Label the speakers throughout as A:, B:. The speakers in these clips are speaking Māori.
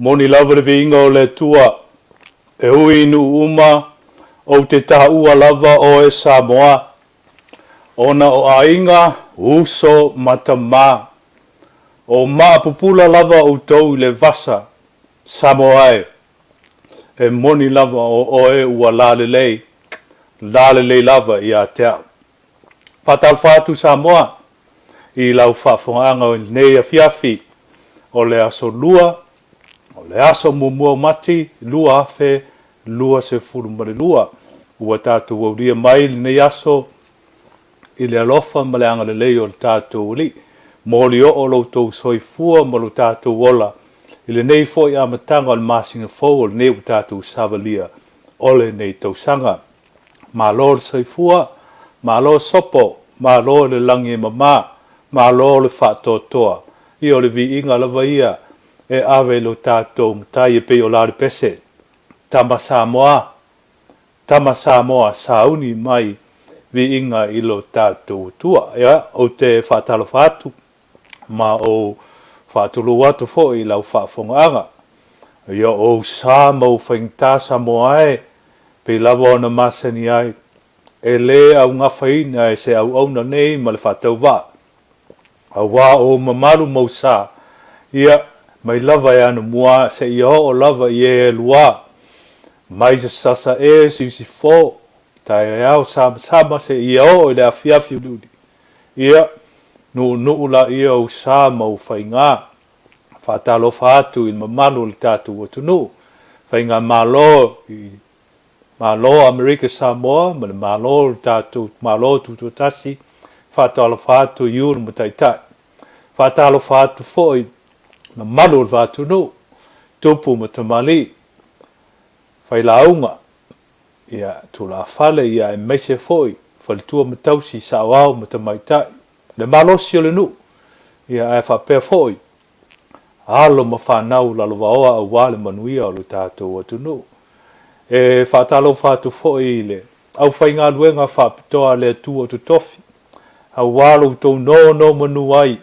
A: Moni lava le veinga o le tua e hui inu uma o te taha ua lava o e Samoa. Ona o ainga uso matama o maa pupula lava o tau le vasa Samoa e moni lava o e ua lalelei lava i a te au. Patal fatu Samoa i lau whaafonga o nei Afiafi o le aso lua o le aso mumua mati lua afe lua se furu mare lua ua tātou au ria mai nei aso i le alofa ma le anga le lei o le tātou li mōli o lo tau Soifua ma lo tātou ola i le nei fo i amatanga o le masinga fau o le nei o tātou savalia o le nei tau sanga malo le soifua, malo sopo, malo le langi mama, malo le whatotoa. I o le vi inga lava ia e ave lo tātou mtai e pe o lari pese. Tama Samoa sauni mai vi inga i lo tātou tua. Ia, o te whatalo whatu, ma o whatulu watu fo i lau whafongaanga. Ia o sa mau whaingta Samoa e, pe lava ona masani ai, e le au ngawhaina e se au auna nei ma le whatau wa. A wā o mamaru mau sa, ia mai lava e anu mua se ia o lava i e lua. Mai se sasa e si fo, tai au sama se ia o i le Afiafi ludi. Ia, nu la ia o sa mau whainga, whatalo whatu i mamaru le tātu o tunu. Whainga malo Amerika Samoa, ma le malo le tātu, malo tututasi, whatalo whatu i uru mataitai. Whatalo whatu foi, mamaru le whatu nu, tupu matamali. Whailaunga, ia tula whale ia e meise foi, whalitua matausi sa wau matamaitai. Le malosi o le nu, ia e whapea foi. Alo ma whanau lalo waoa au wale manuia o le tātou atu nu. E whatalo whatu foi le, au whainga luenga whapitoa le tu o tutofi. Au walo tau no manu ai,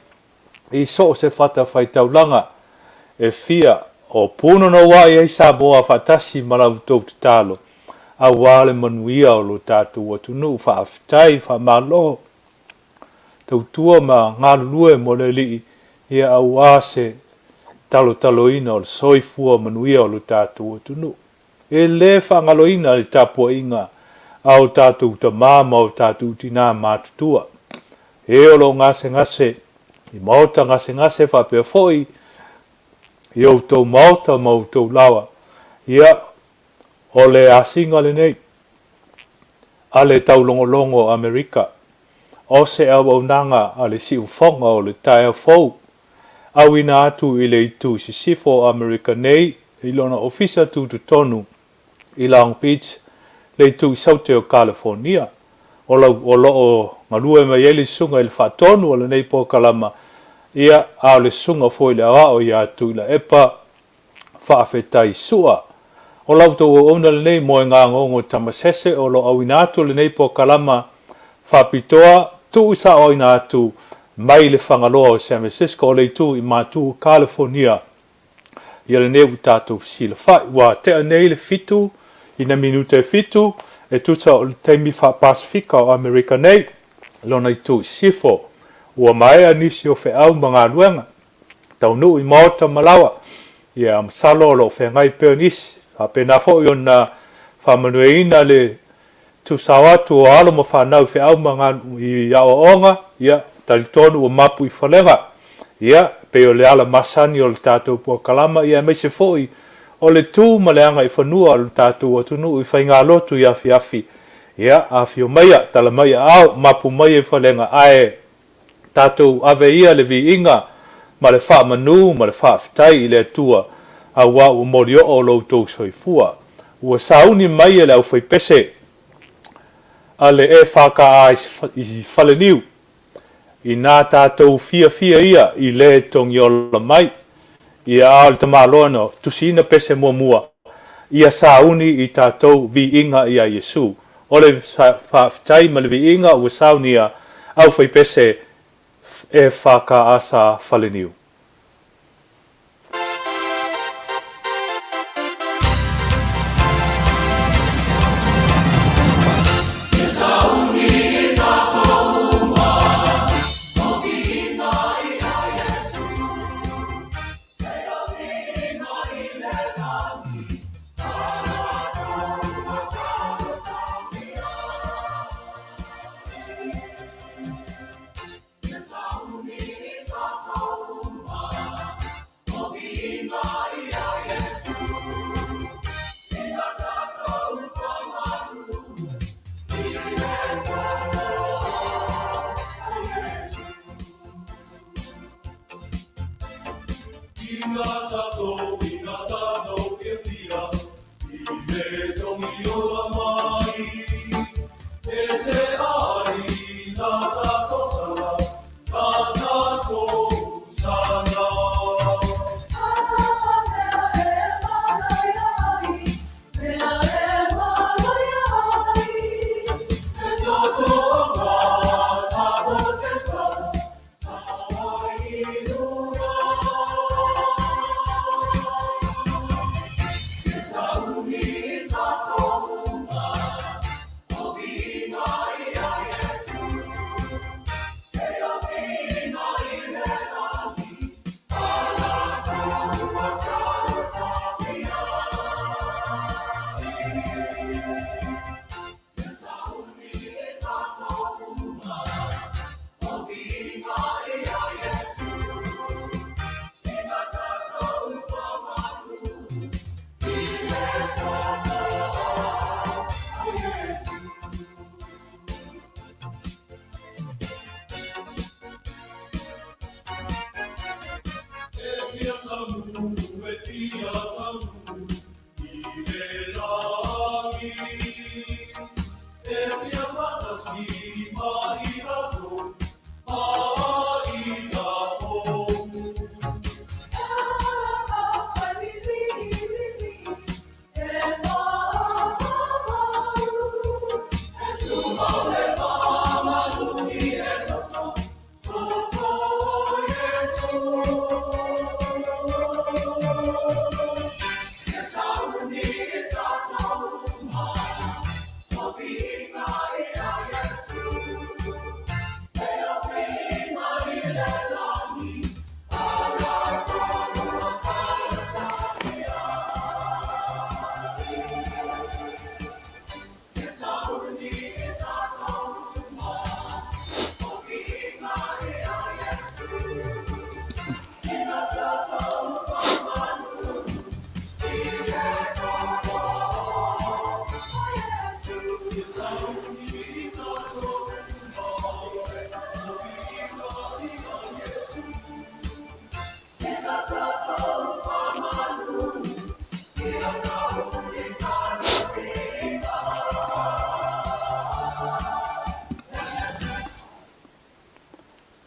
A: i so se whata whaitaulanga, e fia o puno no wai e Samoa whatasi malau tau tutalo. Au wale manuia o lo tātou atu nu, whaafitai, whamalo. Tau tua ma ngā lue mo le li, ia au ase talo ina o le Soifua manuia o lo tātou atu nu. E le whangaloina le tapua inga au tātou tamama o tātou tina mātutua. E o lo ngase, i mauta ngase whapea foi, i au tau mauta mau tau lawa. Ia o le asinga le nei, a le taulogologo Amerika, o se Auaunaga a le siufonga o le tae fou, au ina atu i le itu sisifo Amerika nei, i lona ofisa tu tonu i Long Beach, le itu saute o California, o loo ngalue mai ele sunga i le whatonu o le nei po kalama, ia a le sunga foi le ao i atu i la epa, whaafetai sua, o lauta o ona le nei Moegagogo Tamasese o lo au ina atu le nei po kalama, whapitoa, tu isa o ina atu, mai le whangaloa o San Francisco o le tu i mātu California. Ia le neu tātou fisila whai, wa te anei le fitu, ina minute fitu, e tuta o le teimi wha Pasifika o Amerika nei, lona i tu sifo, ua mai anisi o whe au mga luenga, tau nu i maota malawa, ia masalo lo whe ngai peo nisi, ha pena fo i ona wha manueina le tu sawatu o alo ma whanau whe au mga i awaonga, ia talitonu o mapu i whalenga, ia pe o le ala masani o le tātou pua kalama, ia meise foi o le tū ma le anga i whanua o le tātou atunu i whainga lotu i Afiafi, ia Afio maia, tala maia au, mapu maia i whalenga ae tātou ave ia le vi inga, ma le wha manu, ma le wha fitai i le atua, a wa u mori o loutou Soifua, ua sauni maia le au whaipese, a le e whaka a i whaleniu, i nā tātou fia ia i le tongi o la mai, ia ao le tamaloa no, tusina pese mua, ia sauni i tātou vi inga i a Yesu, o le whaftai ma le vi inga ua sauni a au whaipese e whaka asa whaleniu.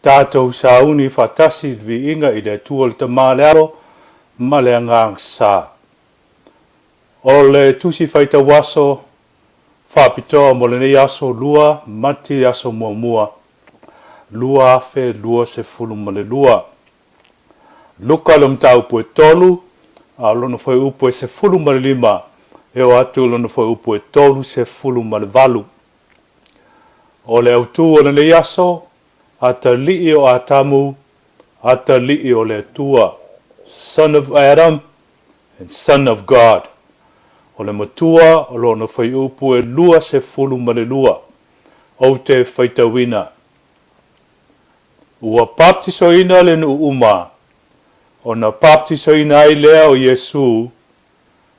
A: Tātou sauni fatasi vi inga i le tua le tamalearo ma le angang sa. O le tusi faita waso whapitoa mo le nei aso lua mati aso mua lua afe lua se fulu ma le lua. Luka lo mta upo e tolu a lono foi upo e se fulu ma le lima e o atu lono foi upo e tolu se fulu ma le valu. O le autu o le nei aso ata li'i o atamu, ata li'i o le tua, son of Adam and son of God. O le matua o lona fai upu e lua se fulu ma le lua, o te faitawina. Ua baptisoina le nu uma, o na baptisoina ai lea o Yesu,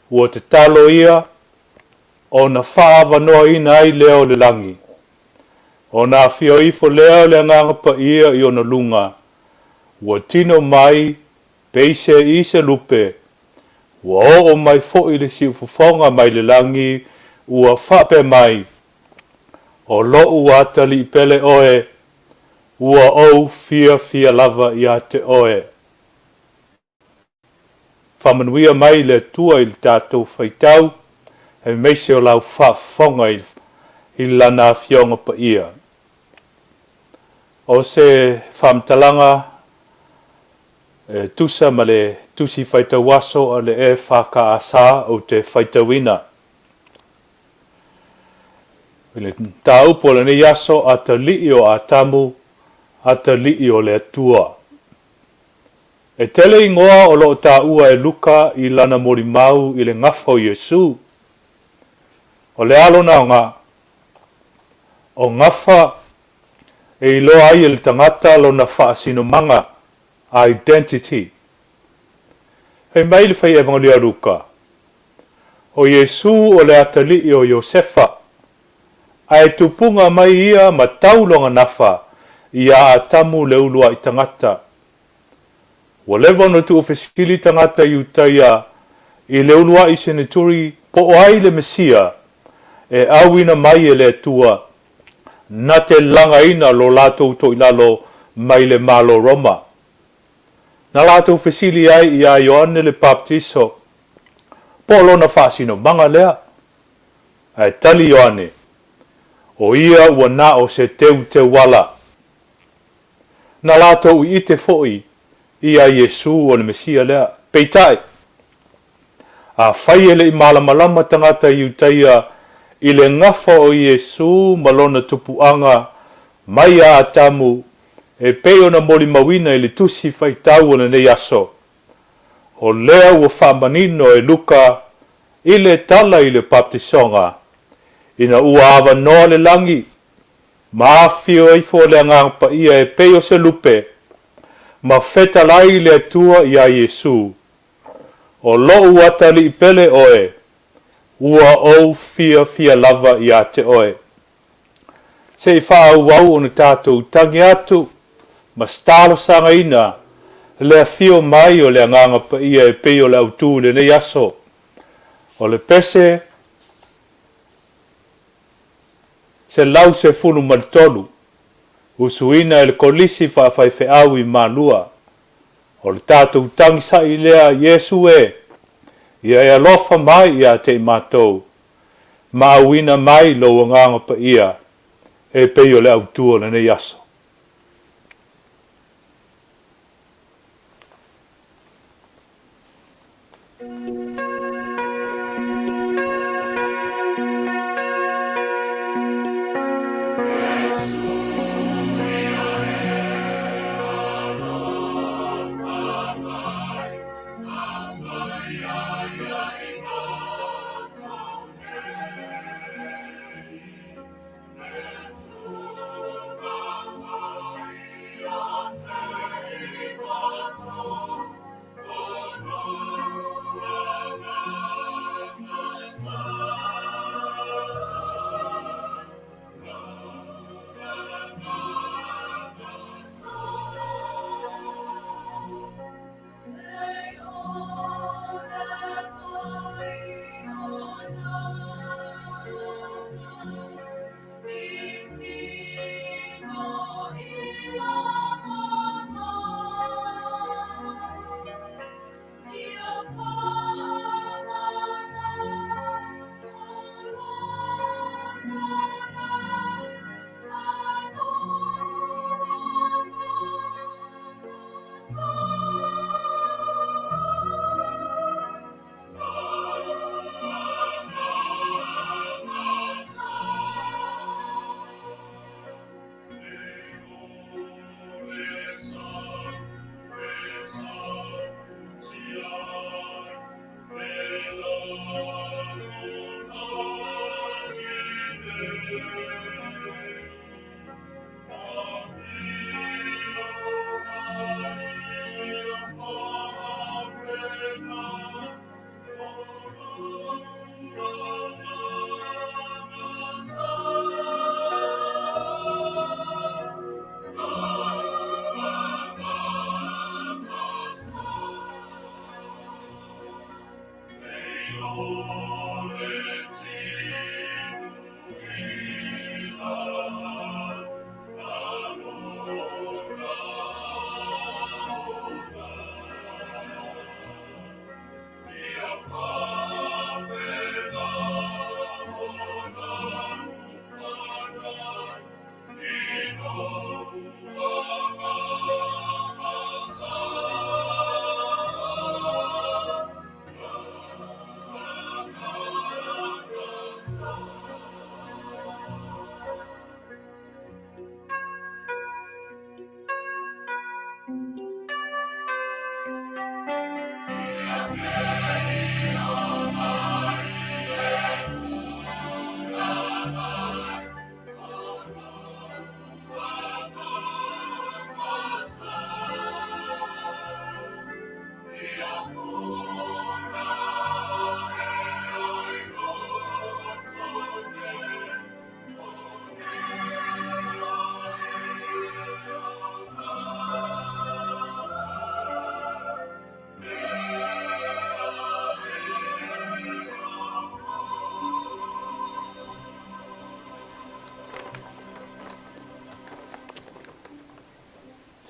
A: ua te talo ia, o na whaavanoa ina ai lea o le langi. O na fio ifo leo le nganga pa ia i ona lunga. Ua tino mai, peise i se lupe. Ua o mai fo i le si ufufonga mai le langi, ua whape mai. O lo ua tali pele oe, ua o fia lava i a te oe. Whamanuia mai le tua i le tātou whaitau, he meise o lau whafonga i lana fionga pa ia. O se whamtalanga tusa ma le tusi whaitawaso a le e whaka asa o te whaitawina. I le taupo le ne yaso a ta li'i o a tamu, a ta li'i o le atua. E tele ingoa o lo ta ua e luka i lana mori mau i le ngafa o Yesu. O le alona o ngafa e ilo ai le tangata lo na whaasino manga identity. Hei mai le whai evangelia ruka. O Yesu o le atali o Josefa. Ai tupunga mai ia ma taulonga nafa ia atamu le ulua i tangata. Wa lewa no tu ofeskili tangata iutaia i le ulua i seneturi po o ai le Mesia e awina mai e le tua na te langa ina lo lato to ilalo mai le malo Roma. Na lato fesili ai ia Ioane le baptiso. Polo na fasino manga lea. Ai tali Ioane. O ia ua na o se te wala. Na lato i ite foi ia Yesu o le Mesia lea. Peitai. A faiele i malamalama tangata iutaia i le ngafa o Yesu malona tupuanga mai a atamu e peo na moli mawina i le tusi faitau o nei aso. O lea ua whamanino e luka i le tala i le baptisonga. Ina ua awa noa le langi. Maafio i fo le angangpa ia e peo se lupe. Ma fetalai le atua i a Yesu. O lo ua tali i pele oe. Ua o fia lava i a te oe. Se i wha au au o na tātou tangi atu, ma stalo sanga ina, le afio mai o le anganga pa ia e pei o le autu le nei aso. O le pese, se lau se funu maltolu, usuina e le kolisi whaafai au I manua. O le tātou tangi sa I lea Yesu ia e alofa mai ia te mātou, maawina mai lo nganga pa ia, e pei o le autu o le nei aso.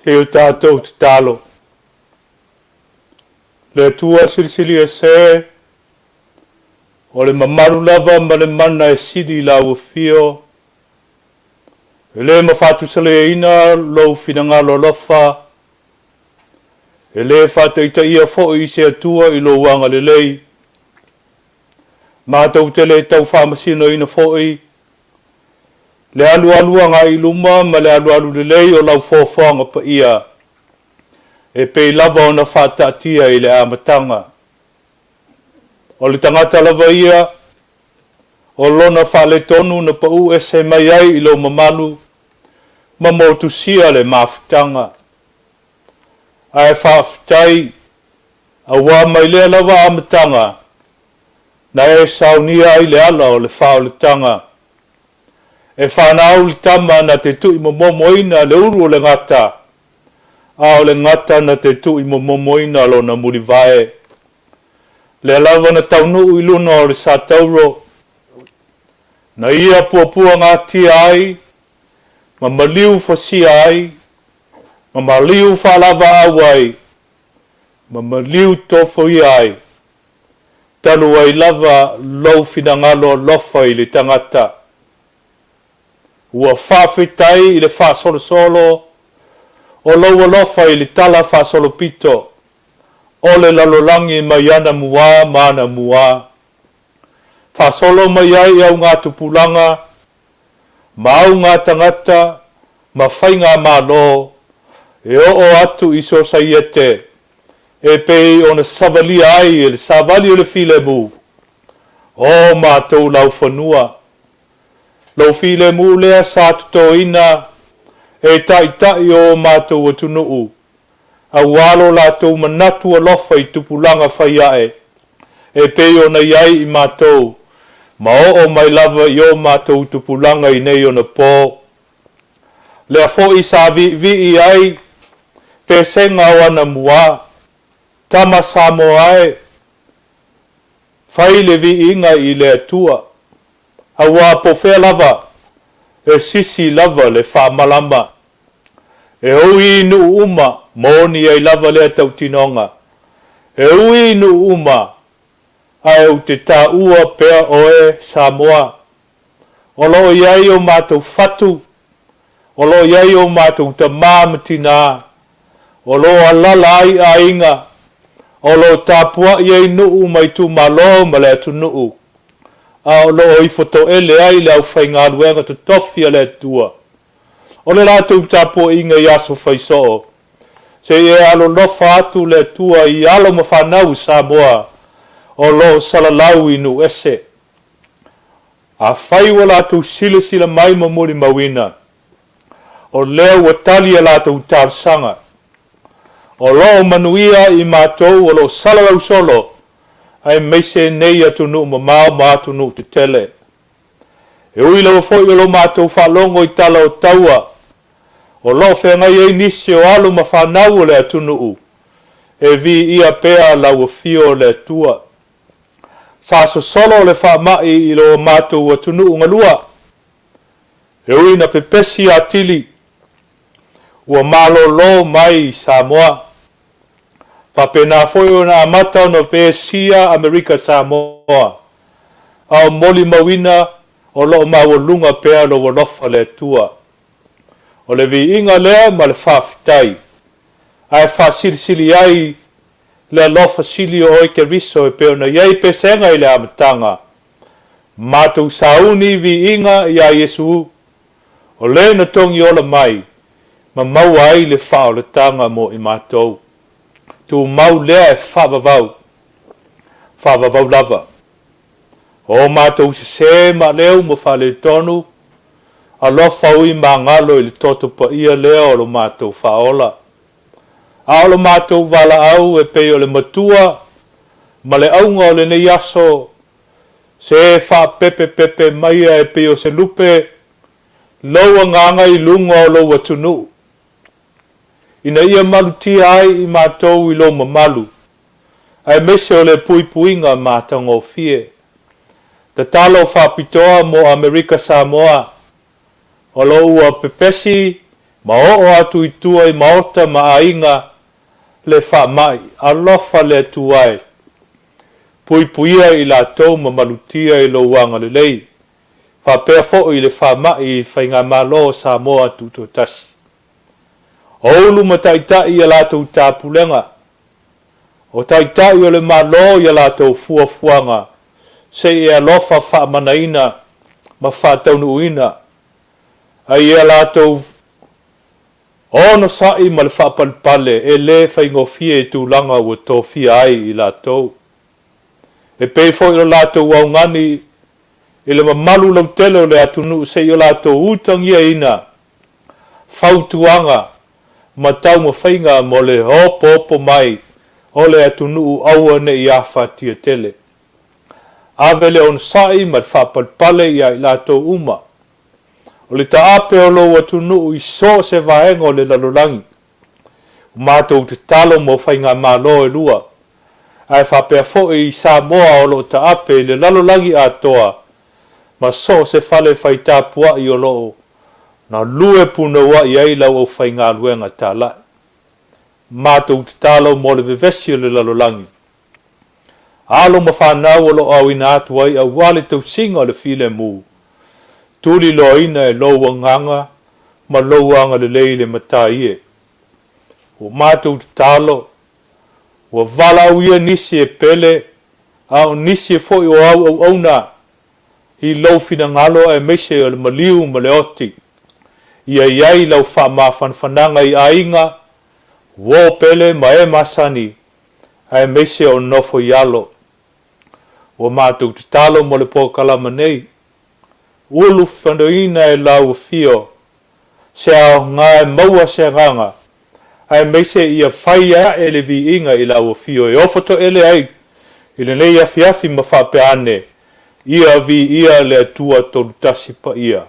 A: E o tātou te talo. Le tua sirisiri e se, o le mamaru lava ma le mana e sidi la uafio, e le mawhatu sale ina lo finanga lo lofa, e le whataita ia fo I se atua I lo wanga le lei, mātou tele tau whamasino ina fo I, le alu nga I luma ma le alu le lei o lau fofoanga pa ia, e pei lava o na whatatia I le amatanga. O le tangata lava ia, o lona whale tonu na pa u e se mai ai I lo mamalu, ma motu sia le mawhitanga. Ai whawhitai, a wā mai lea lava amatanga, na e saunia I le ala o le whaoletanga, e whanau le tama na te tui momoina le uru o le ngata, a o le ngata na te tu i momoina lo na murivae. Le lava na taunu i luna o le sa tauro. Na ia puapua ngā tia ai, ma maliu fasia ai, ma maliu whalava au ai, ma maliu tofo i ai. Talu ai lava lau finangalo lofa i le tangata. Ua whawhitai i le whasolo solo, o lau lofa i le tala whasolo pito, o le lalolangi mai ana mua mana mua. Whasolo mai ai au ngā tupulanga, ma au ngā tangata, ma whainga ma lo, e o atu iso saiete, e pei o na savali ai, e le savali o le file mu, o mātou lau whanua. Lau file mu lea sa tuto ina, e tai o mātou atunuu, a walo lātou manatu alofa i tupulanga whaiae, e pei o na iai i mātou, ma o mai lava i o mātou tupulanga i nei o na pō. Lea fo i sa vi i ai, pe senga o ana mua, tama Samoa e, whai le vi inga i le atua, a wā pofea lava, e sisi lava le wha malama, e ui nu uma, mōni ai lava le tau tinonga, e ui nu uma, ai o te tā ua pea oe Samoa, o lo iai o mātou fatu, o lo iai o mātou ta māmatina, o lo alala ai a inga, o lo tāpua iai nuu mai tu malo ma le atu nuu, a o lo i foto ele ai le au whainga luenga tu tofia le tua. O le rātou tāpua inga i aso whaisoo, se e alo lofa atu le tua i alo ma whanau Samoa, o lo salalau inu ese. A whaiwa lātou sila mai ma muri mawina, o leo watali a lātou tārsanga, o lo Manuia i mātou o lo salarau solo, ai meise nei atu nu ma atu nu te Tele. E ui lawa foi o lo mātou whalongo i tala o taua, o lo whengai ei nisi o alu ma whanau le atu nu, e vi ia pea lawa fio le tua. Sa so solo le whamai i lo mātou atu nu ngalua, e ui na pepesi a tili, ua malo lo mai Samoa. Papena foi o na amata no Pesia Amerika Samoa. Au moli mawina o lo mawalunga pea lo walofa le tua. O le vi inga lea ma le whawhitai. Ai whasilisili ai le lofa sili o oi ke riso e peo na iei pesenga i le amatanga. Mātou sauni vi inga i a Yesu. O le na tongi ola mai. Ma maua ai le whao le tanga mo i mātou. Tu mau lea e whavavau lava. O mātou se ma leo mo whale tonu, a lofa ui ma ngalo i le toto pa ia leo o lo mātou whaola. A o lo mātou wala au e pei o le matua, ma le aunga o le nei aso, se wha pepe maia e pei o se lupe, loa nganga i lunga o lo watunu. Ina ia malutia ai i mātou i lo mamalu. Ai mese o le puipuinga mātango fie. Te talo whapitoa mo Amerika Samoa. O lo ua pepesi, ma o atu i tua i maota ma ainga le whamai. Alofa le tuai. Puipuia i la tau ma malutia i lo wanga le lei. Whapea fo i le whamai i whainga malo Samoa tuto tasi. Oulu ma taitai ia lātou tāpulenga. O taitai o le malo ia lātou fuafuanga. Se ia lofa whaamanaina ma whātaunuina. Ai ia lātou ono sai ma le whaapalpale e le whaingofie e tūlanga ua tōwhia ai i lātou. E peifo i lātou waungani i le mamalu lau tele o le atunu se i lātou utangia ina. Whautuanga. Ma tau ma whainga mo le hopo mai o le atunu aua ne i awhatia Tele. Awele on sai ma whapalpale ia i lātou uma. O le taape o lo atunu i so se vaenga o le lalolangi. Mātou te talo mo whainga malo e lua. Ai whapea fo i Samoa o lo ta ape le lalolangi atoa. Ma so se fale whaita pua i o lo. Na lue puna wa i ai lau au whainga luenga ta lai. Mātou te talo mo le vevesi o le lalolangi. Alo ma whanau o lo au ina atu ai au wale tau singa o le file mu. Tuli lo ina e lo wanganga, ma lo wanga le leile matai e. O mātou te talo, o vala uia nisi e pele, au nisi e foi o au auna, i lau fina ngalo e meise o le maliu ma le oti. Ia iai lau wha ma whanwhananga i ainga, wo pele ma e masani, e meise o nofo i alo. O mātou te talo mo le pōkalama nei, ulu whandoina e lau fio, se au ngā e maua se nganga, ai meise ia whaia e le vi inga i lau fio, e ofoto ele ai, i le nei afiafi ma whapeane, ia vi ia le atua tolu tasi pa ia,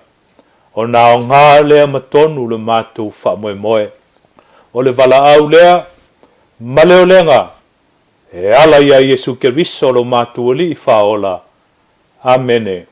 A: o nao ngā lea matonu le mātou wha moe moe, o le vala au lea, ma leo lenga, e ala ia Yesu Keriso lo mātou li i whaola. Amene.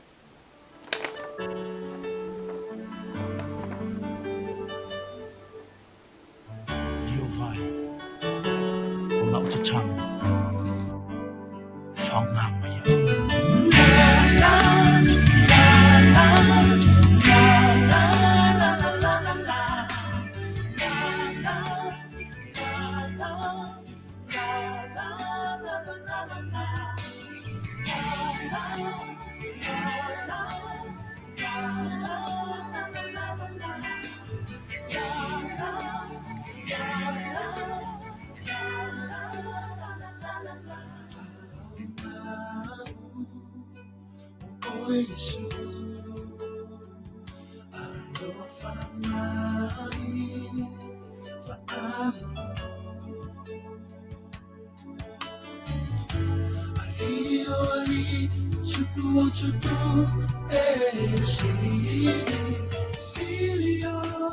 B: Much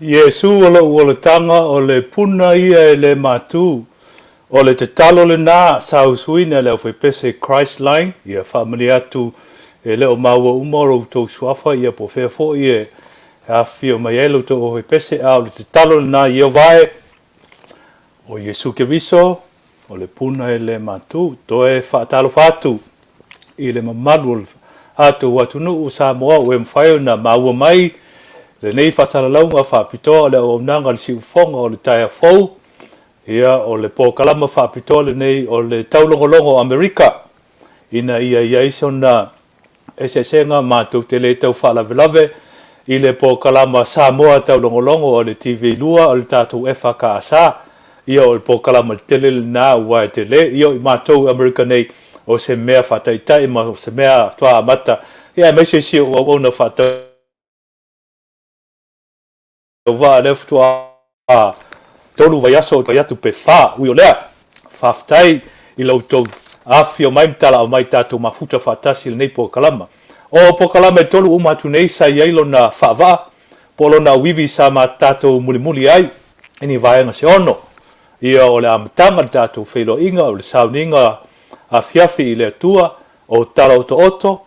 A: Yesu o le tanga o le puna ia e le matu o le te talo le nā sausuina le o pese Christ line ia whamani atu e le o maua umoro tau Suifua ia po whewho ia Afiafi o mai elo to o pese au le te talo le nā ia vai o Yesu ke viso o le puna e le matu to e whaatalo whatu i le mamalu atu watunu o Samoa o e mwhaio na maua mai le nei whasalalaunga whapitoa le Auaunaga le siufonga o le taia fau ia o le pōkalama whapitoa le nei o le Taulogologo Amerika ina ia iso na esesenga mātou Tele tau whalavelave i le pōkalama Samoa Taulogologo o le TV lua o le tātou FKSA ia o le pōkalama Tele na ua Tele ia i mātou Amerika nei o se mea whataitai ma o se mea toa amata ia meise si o ona whatau va le ftua tolu vai aso to yatu pe fa ui olea faftai i lautou afio mai mtala o mai tatu mafuta fatasi le nei po kalama o po kalama tolu uma tu nei sa yailo na fava polo na wivi sa ma tatu mulimuli ai ini vai nga se ono ia o le amtanga tatu felo inga o le sauninga Afiafi i le tua o tala oto oto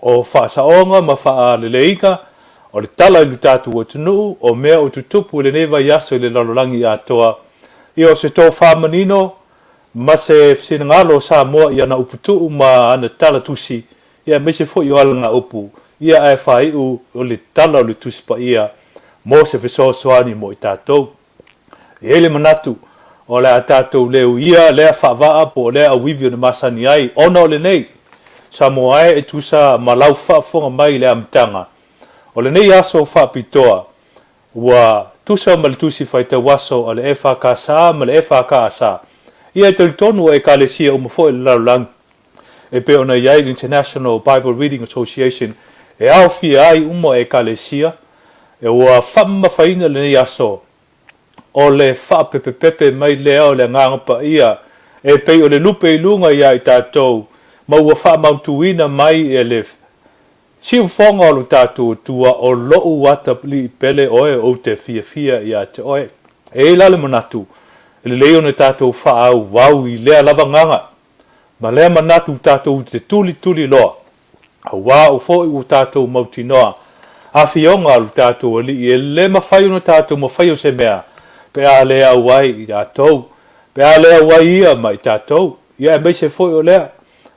A: o fa saonga ma fa le leiga o le tala ilu tātu o tunu, o mea o tutupu le neva yaso i le lalolangi atoa. I o se tō whamanino, ma se sinangalo Samoa i ana uputu ma ana tala tusi, ia me se fo i o alanga upu, ia ai whai o le tala o le tusi pa ia, mo se fesoasoani mo i tātou. I ele manatu, o le a tātou leo ia, lea whawaa po lea awivi o na masani ai, ona o le nei, Samoa e tusa malau whafonga mai le amtanga. O le nei aso whapitoa, ua tusa ma le tusi whaita waso o le FKSA ma le FKSA. Ia e tonu e kalesia o mafo e larulang. E pe ona iai International Bible Reading Association e au fia ai umo e kalesia. E ua whamawhaina le nei aso. O le whapepepepe mai lea o le ngangapa ia. E pe o le lupe ilunga ia i tātou. Ma ua whamautuina mai e le siufonga o lo tātou tua o loo wata li pele oe o te fia ia te oe. E lale manatu, le leo ne tātou whaau wau i lea lava nganga. Ma lea manatu tātou te tuli loa. A wā o fōi o tātou mautinoa. A fionga o tātou ali i e le mawhai o tātou mawhai o se mea. Pe a lea wai i tātou. Pe a lea wai ia mai tātou. Ia e meise fōi o lea.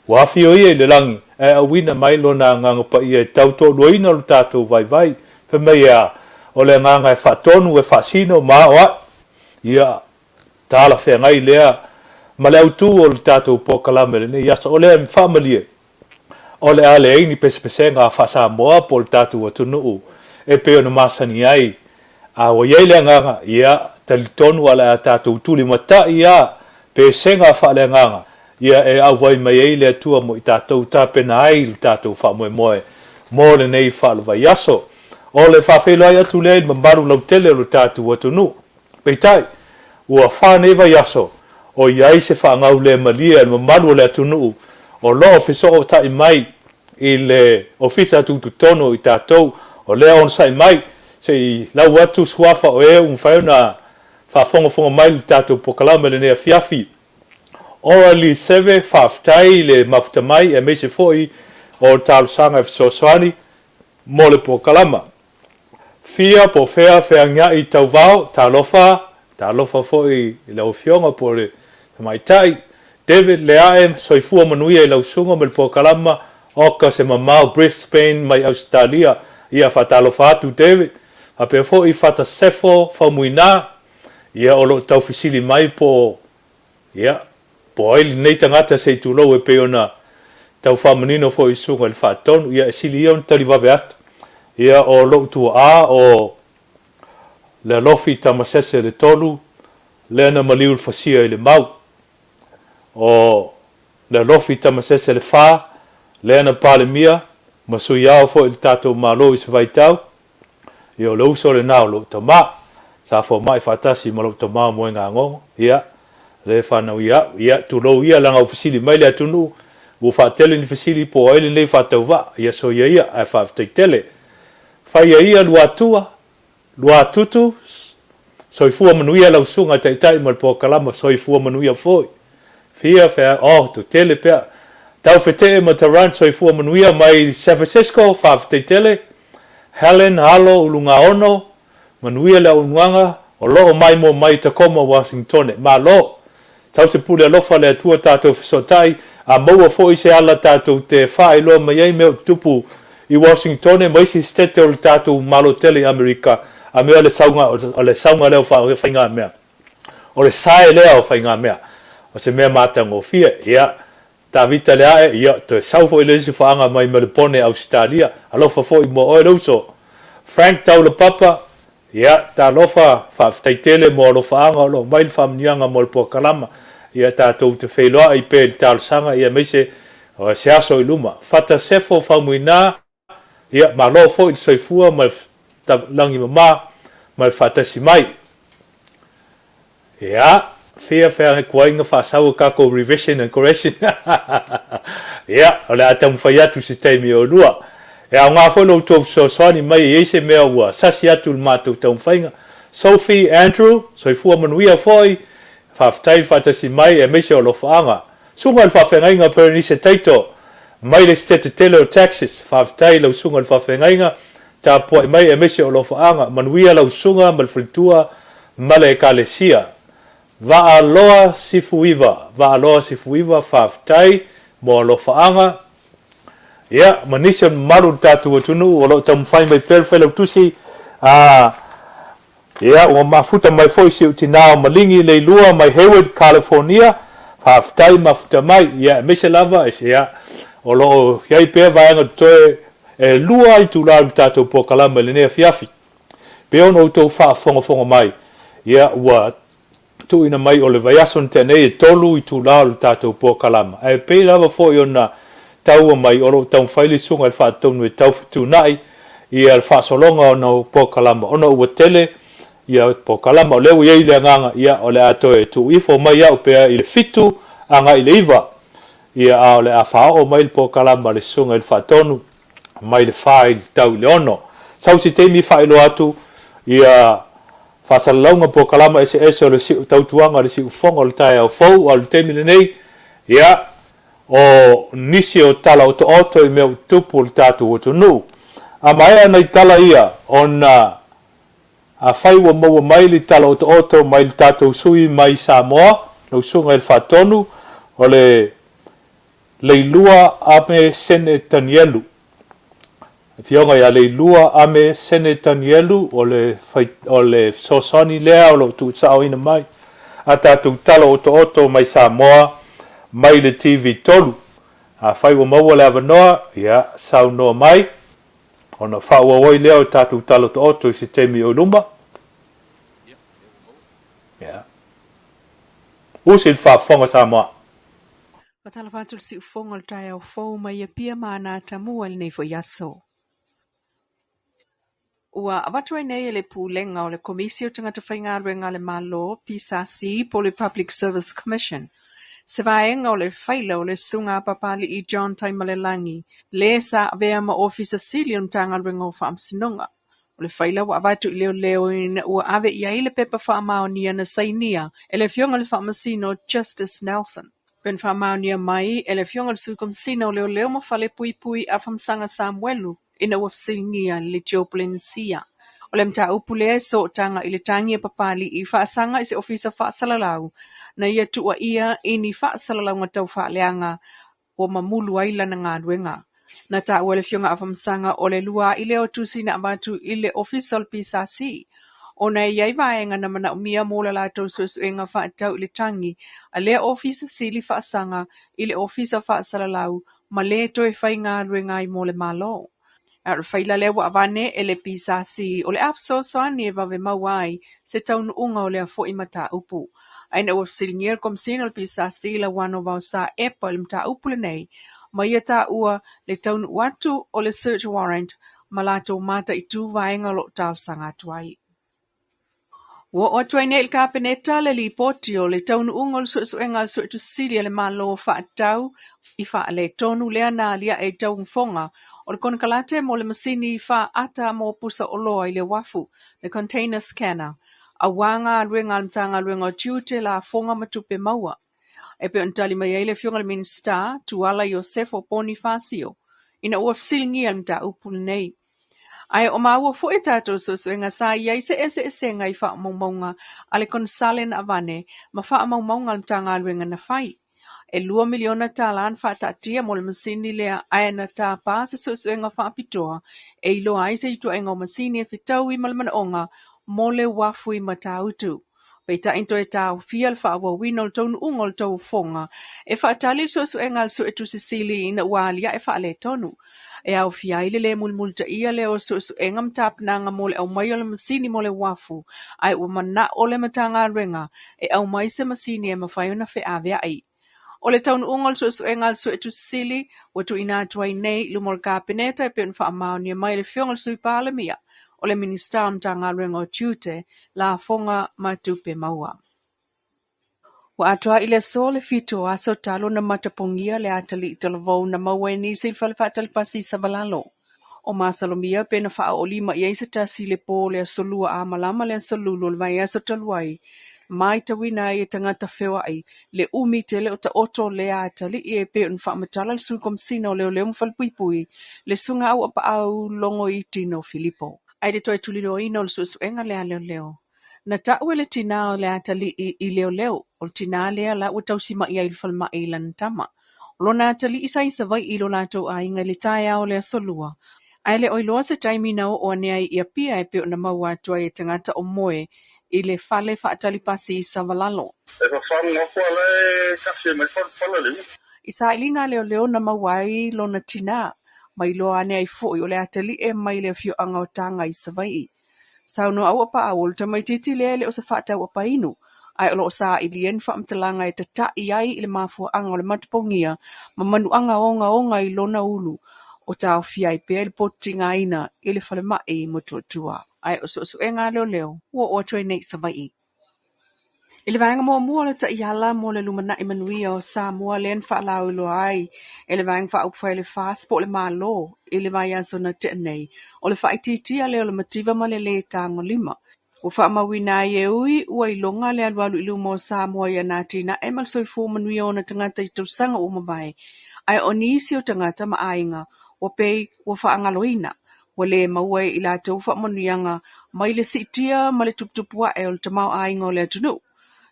A: Wa fio ia i le langi. E a wina mai lona nganga pa ia tauto loina lo tātou vai pe mei a o le nganga e whatonu e whasino ma oa ia tāla whea ngai lea ma le autu o le tātou pokalame le ne iasa o le whamalie o le ale eini pese ngā whasamoa po le tātou atunuu e peo na masani ai wa ye le nganga ia talitonu ala tatou tuli mata ia pe senga fa le nganga ia e au vai mai le tua mo tatou tapena ai tatou fa moe mo le nei fa le vai aso o le fa fe loia tu le mambaru lau tele lo tatou atunu pe tai ua fa nei vai aso o ia se fa ngau le malia le mambaru le atunu o lo fiso ta mai i le ofisa tu tono i tatou o le on sai mai se la watu swafa o e fa na fa fonga mai tatou pokalama le ne Afiafi orally seve faftai le mafuta mai e mese foi o talusanga fesoswani mo le pokalama fia po fea nga i tauvao talofa foi le ofionga po le maitai David Leaem Soifua Manuia i lausunga me le pokalama oka se mamau Brisbane mai Australia ia fatalofa atu David a pe foi fata sefo famuina ia o lo taufisili mai po ia po ai nei tangata se tulo e peona tau famanino fo isunga le faton ia sili on talivave atu ia o lo tu a o le lofi Tamasese le tolu le na maliul fasia le mau o le lofi Tamasese le fa le na palemia masuia fo il tato malo is vaitau ia o lo so le na lo tama sa fo mai fatasi malo tama mo ngango ia le fana ia tulo ia langa ofisili mai le atunu u fa tele ni fasili po ele le fa tova ia so ia a fa tele fa ia lua tutu Soifua Manuia la usunga tai mal po kalama Soifua Manuia foi fia fa to tele pe tau fete mataran Soifua Manuia mai San Francisco fa tele Helen halo ulunga ono Manuia la unwanga o lo mai mo mai Tacoma Washington ma lo tau se pule lofa le tua tatou fesotai a maua foi se ala tatou te fai lo mai me tupu i Washington mai si stete o tatou malo tele America a me le saunga le fa fainga mea o le sai le o fainga mea o se mea matango fia ia ta vita le ia to saufo ile si faanga mai me le pone Australia alofa foi mo o loso Frank Taula Papa ia ta lofa fa taitele mo lo faanga lo mai famnianga mo po kalama ia tatou te feiloa i pe talsanga ia mese o se aso i luma fata sefo famuina ia malo fo il Soifua ma langi mama ma fata si mai ia fea kuinga fa sau ka ko revision and correction ia ola atam faiatu se taimi o lua ia nga fo lo to so ni mai ese mea wa sasi atu matu tam fainga Sophie Andrew Soifua Manuia foi faftai fatasi mai e mese o lo faanga sunga fa fenga per ni se taito mai le state Tele Texas faftai lo sunga fa fenga ta po mai e mese o lo faanga Manuia lo sunga mal fritua male kalesia va aloa sifuiva faftai mo lo faanga ia manisi maru tatu tunu o lo tam fai mai perfect lo tusi ia o mafuta mai foi si utinao malingi le lua mai Hayward California faftai mafuta mai ia mese lava ia o lo ia pe vaanga toe e lua i tula tatu po kalama le ne Afiafi pe ono to fa fonga mai ia wa tu ina mai o le vaiason tene tolu i tula tatu po kalama e pe lava foi ona tau mai o tau faili sunga al fa tonu tau tu nai ia al fa solonga no po kalama ono u tele ia po kalama le u ile nganga ia o le ato tu ifo mai ia pe ile fitu anga ile iva ia o le afa o mai po kalama le sunga al fa tonu mai le file tau le ono sau si te mi fa ilo atu ia fa salonga po kalama ese o le si tau tuanga le si fonga le tai o fo o le te mi le nei ia o nisi o tala o to i mea tupu tatu o tunu. A mai ana i tala ia ona a fai wa maua mai li tala o to mai li tatu sui mai Samoa lau sunga il fatonu o le leilua ame sene tanielu. Fionga ia leilua ame sene tanielu o le sosani lea o lo tu sao ina mai. A tatu tala o to mai Samoa mai le TV tolu a fai wa maua le avanoa ia sau noa mai ona fa wa woi leo tatu talo to oto i se temi o luma Yeah. Usil whaafonga Samoa.
B: Patala fatul si ufonga o tai au fou mai pia mana tamua le nei fo yaso. Ua awatua nei le pūlenga o le komisi o tangata whaingaruenga le malo PSAC po le Public Service Commission. Se vaenga o le whaila o le sunga papali I John Taimalelangi, le sa avea ma ofisa silion tanga ruenga o whaamsinonga. O le whaila wa avatu I leo ina ua ave ia I le pepa whaamaonia na sainia, e le fionga le whaamasino Justice Nelson. Ben whaamaunia mai, e le fionga le sukomsino leo ma whale pui a whamsanga Samuelu, ina ua fsilingia le Joplin-sia. O le mta upule so tanga I le tangi e papali I whaasanga I se ofisa whaasalalau, na ia tua ia ini whaasalalau ngatau whaaleanga o mamulu aila na ngā ruenga. Na ta ua le fionga a whamsanga o le lua I leo tusi na abatu I le official PSAC. Ona iai vaenga na mana umia mo le lātou suesuenga whaatau I le tangi, a lea ofisa sili whaasanga I le ofisa whaasalalau, ma le toe whainga ruenga I mo le malo. A whaila le wa avane e le PSAC o le afso soani e vave mawai se taunu unga o le afo I mata upu. Aina ua fsilingia le komsina o le PSAC la wano vau sa epa le mta upu le nei, ma ia ta ua le taunu watu o le search warrant ma lātou mata I tu vaenga lo tau sanga tuai. Ua o tuaine il kapeneta le lipoti o le taunu unga o le suesuenga le suetusilia le malo whaatau I wha le tonu lea na lia e tau mfonga o le konkalate mo le masini wha ata mo pusa o loa I le wafu, le container scanner, a wanga ruenga mtanga ruenga o tiute la fonga matupe maua. E pe untali mai ele fionga le minsta tuala Iosefo Bonifacio, ina ua fsilingia mta upul nei. Ai o maua fo e tātou susuenga sa iai se ngai wha maunga ale konsalen avane ma wha maunga mtanga ruenga na whai. E 2 miliona talan wha tatia mo le masini lea aena tā pā se susuenga wha apitoa e ilo ai se itu enga o masini e fitau I malmanaonga mo le wafu I matautu. Pei ta into e tau fial wha awa wino le tonu ungol tau fonga e wha atali susuenga le su etu sisili ina ualia e wha le tonu. E au fia ile le mulmulta ia le o susuenga mtapnanga mo le au mai o le masini mo le wafu ai ua mana o le matanga renga e au mai se masini e mawhaiona fe avea ai. O le taunu ungol susuenga le su etu sisili watu ina tuai nei lumor kapeneta e pe unfa amao ni mai le fiongol sui pala mia. O le minister mtanga renga o tiute la fonga matupe maua. Wa atua ile so le fito aso talo na matapongia le atali italavou na maweni se falfatali pasi savalalo. O masalomia pena faa olima ia isa tasi le po le asolua a malama le asolulo le vai aso taluai. Mai tawina e tangata fewa ai le umi tele o ta oto le atali e pe unfa matala le sukomsina o leo mfalpuipui le sunga au apa au longo itino Filipo. Ai de toi tulilo ina o le susuenga le leo. Na ta'u le tina o le atali I leo o le tina lea la ua tausima ia il falma I lan tama. O lo na atali isa isa vai ilo lato a inga le taia o le asolua. Ai le oiloa se taimina o anea ia pia e peo na maua atua e tangata o moe I le fale fa atali pasi I savalalo.
C: E fa whanga kua le kasi mai whala le.
B: Isa ilinga leo na mawai lo na tina. Mai lo anea I fo o le atali e mai le fio anga o tanga I savai. Sauno au apa awol tamaititi le o se fata o apa inu. Ai olo sa ilien fa mtalanga e tata iai ile mafua anga o le matupongia ma manu anga onga I lona ulu o tau fiai pe le potinga ina ile fale mai mo tuatua. Ai o so enga leo o toi nei savai. Ile vaenga mua le ta iala mo le lumana I Manuia o Samoa len fa lau ilo ai. Ile vaenga fa upfa ile fast po le malo. Ile vaenga so na te nei. O le fa ititia leo le mativa ma le tango lima. O fa mawina ye ui ua ilonga le alwalu ilu mo Samoa ya natina e mal Soifua Manuia o na tangata I tausanga o mawai. Ai o nisi o tangata ma ainga o pei o fa angaloina. O le maua I la tau fa Manuianga ma ile sitia ma le tuptupua e o le tamau ainga o le atunu.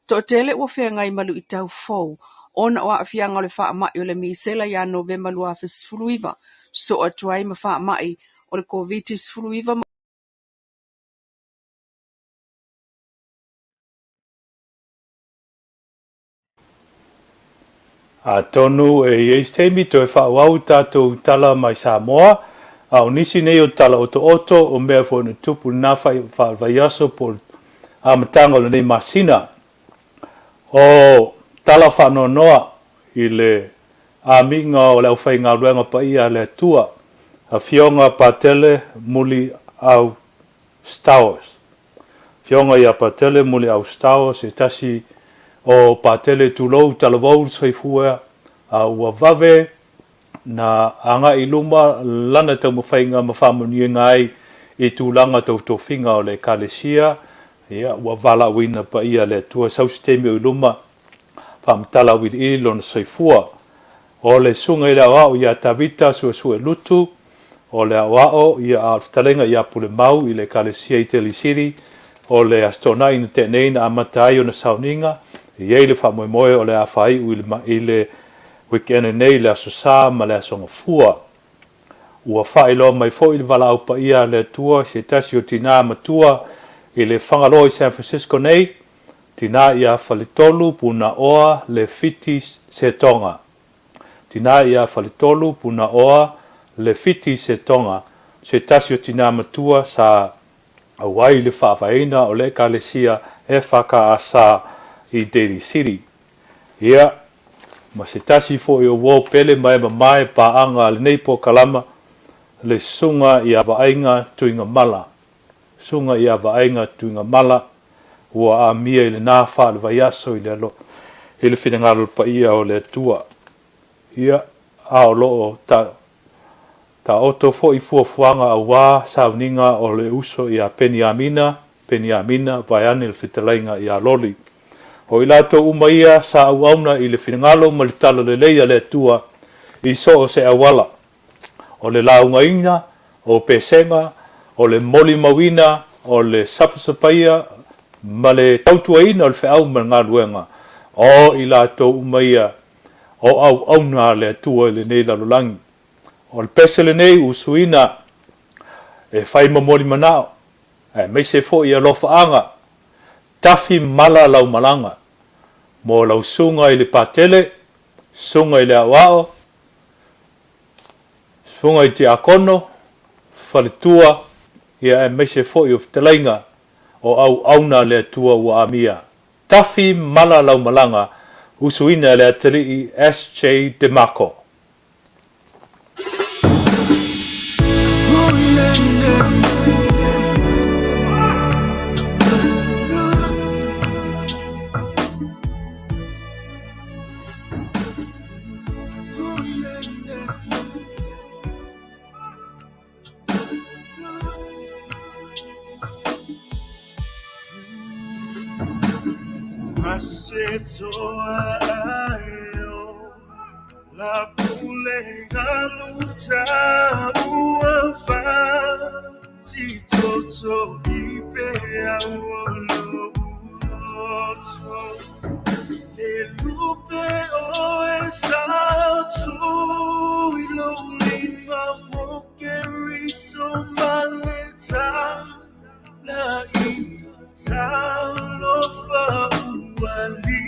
B: To Tele ua whenga I malu I tau fau. Ona o Afianga o le wha mai o le misela ya November lua fuluiva. So atuai ma wha mai o le COVID fuluiva.
A: A tonu e yeis teimi to e whaauau tātou tala mai Samoa. A o nisi nei o tala oto o mea fo na tupu na whai aso po a matanga o nei masina. o tala whanonoa i le aminga o le au whainga ruenga pa ia le tua a fionga pa tele muli au stowers. Fionga ia pa tele muli au stowers e tasi o pa tele tulou talavou Soifua a ua vave na anga i luma lana tau mawhainga mawhamunia ngai i tūlanga tau tofinga o le kalesia ia ua vala wina pa ia le tua saustemi o i luma whamtala wili lona Soifua o le sunga i le awao ia tavita sua lutu o le awao ia alftalenga ia pule mau i le kalesia i Tele City o le astona ina tenei na amatai o na sauninga ia i le whamoemoe o le awhai i le weekend nei le asosa ma le asongafua ua whaelo mai fo i le wala au pa ia le tua se tasi o tina matua i le whangalo i San Francisco nei tina ia whalitolu puna oa le fiti se tonga tina ia whalitolu puna oa le fiti se tonga se tasi o tina matua sa awai le whaawaina o le kalesia e whaka asa i Tele City ia ma se tasi fo i o wō pele mai pa anga le neipo kalama le sunga i avainga tuinga mala. Sunga i avainga tuinga mala ua a mia i le nāwha le vaiaso i le alo i le whinangaro pa ia o le tua. Ia a o loo ta oto fo i fuafuanga a wā sauninga o le uso i a Peniamina vaiane le whitalainga i a loli. O i lato umaia sa auauna i le whinangalo ma le tala le leia le tua i so o se awala. O le laungaina, o pesenga, o le moli mawina, o le sapasapaia, ma le tautuaina o le whiau ma ngā ruenga. O i lato umaia o auauna le tua i le nei lalolangi. O le pese le nei usuina e whai mamoli manao. E meise fo i alofaanga. Tafi mala lau malanga. Mo lau sunga i le patele, sunga i le awao, sunga i te akono, whalitua, ia e meise fo i ufitalainga o auauna le tua ua amia. Tafi mala lau malanga, usuina le atari i S.J. DeMarco.
D: La pulega luta uafa si toto ipe awolo uloto elupe o esatu ilo lima mokeri so maleta la ita lofa uali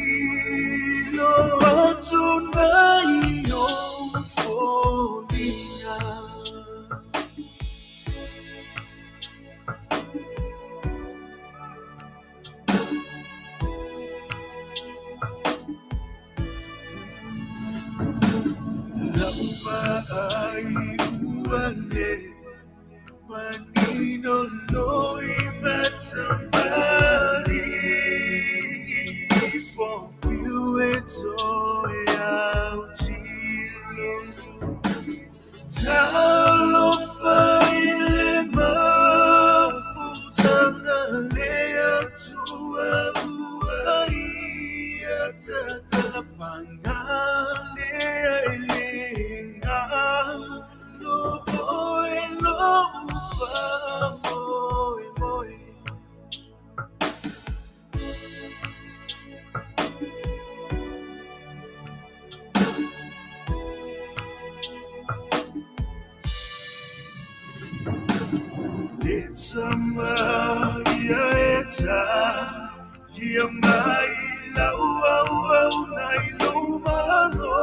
D: tonight, oh, folia. Lamba ai uane, manino loi matamali. For you it's all out Talo faile mafutanga lea tua uaia tatalapanga lea ilinga lo fa moe Sama yaeta ya mai lau au nai lo malo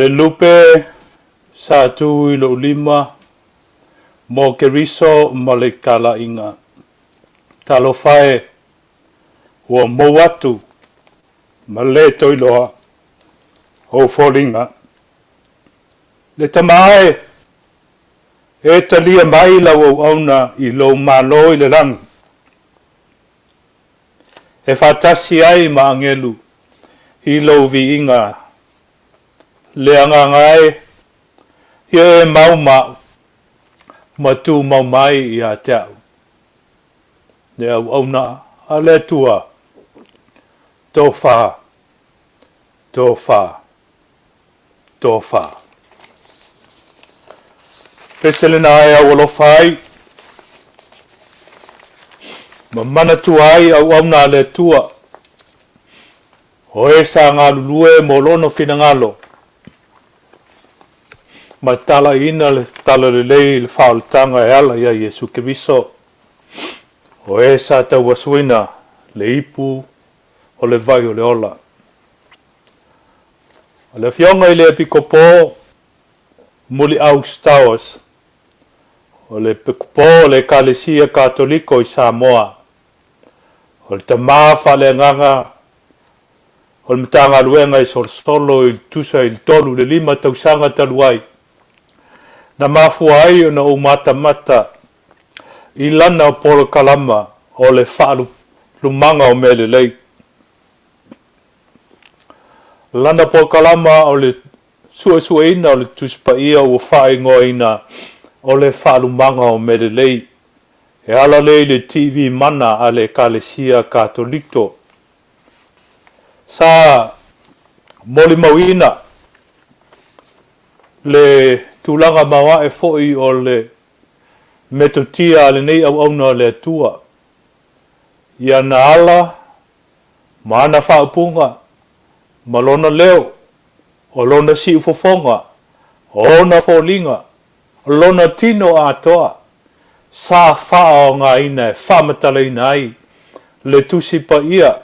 A: Le lupe sa tu ilo lima mo ke riso ma le kala inga. Talo fae ua mo watu ma le toiloa o folinga. Le tamae e talia mai la Auaunaga i lo malo i le langi. E fatasi ai ma angelu i lo viinga le angangae ia e mau ma tu mau mai i a te au. Le Auaunaga a le tua tofa Peselena ai au alofa ai ma mana tua ai Auaunaga le tua o e sa ngalulue mo lono finangalo ma tala ina le tala le lei le whaoltanga e ala ia Iesu Keriso o e sa tau asuina le ipu o le vai o le ola. O le fionga i le epikopo muli Augustus o le epikopo le Kalesia Katoliko i Samoa o le tamafa le nganga o le mtanga luenga i solsolo i tusa i tolu le 5 tausanga taluai na mafua ai o na umata i lana o polo kalama o le whaalu lumanga o mele lei. Lana polo kalama o le suesueina o le tuspaia o whaingoina o le whaalumanga o mele lei. E ala lei le TV mana a le Kalesia Katoliko. Sa moli mawina le tulanga mawa e foi o le metotia le nei Auaunaga le tua. Ia na ala maana whaupunga malona leo o lona si ufofonga o na folinga o lona tino atoa sa whao ngā ina e whamatalaina ai le tusipa ia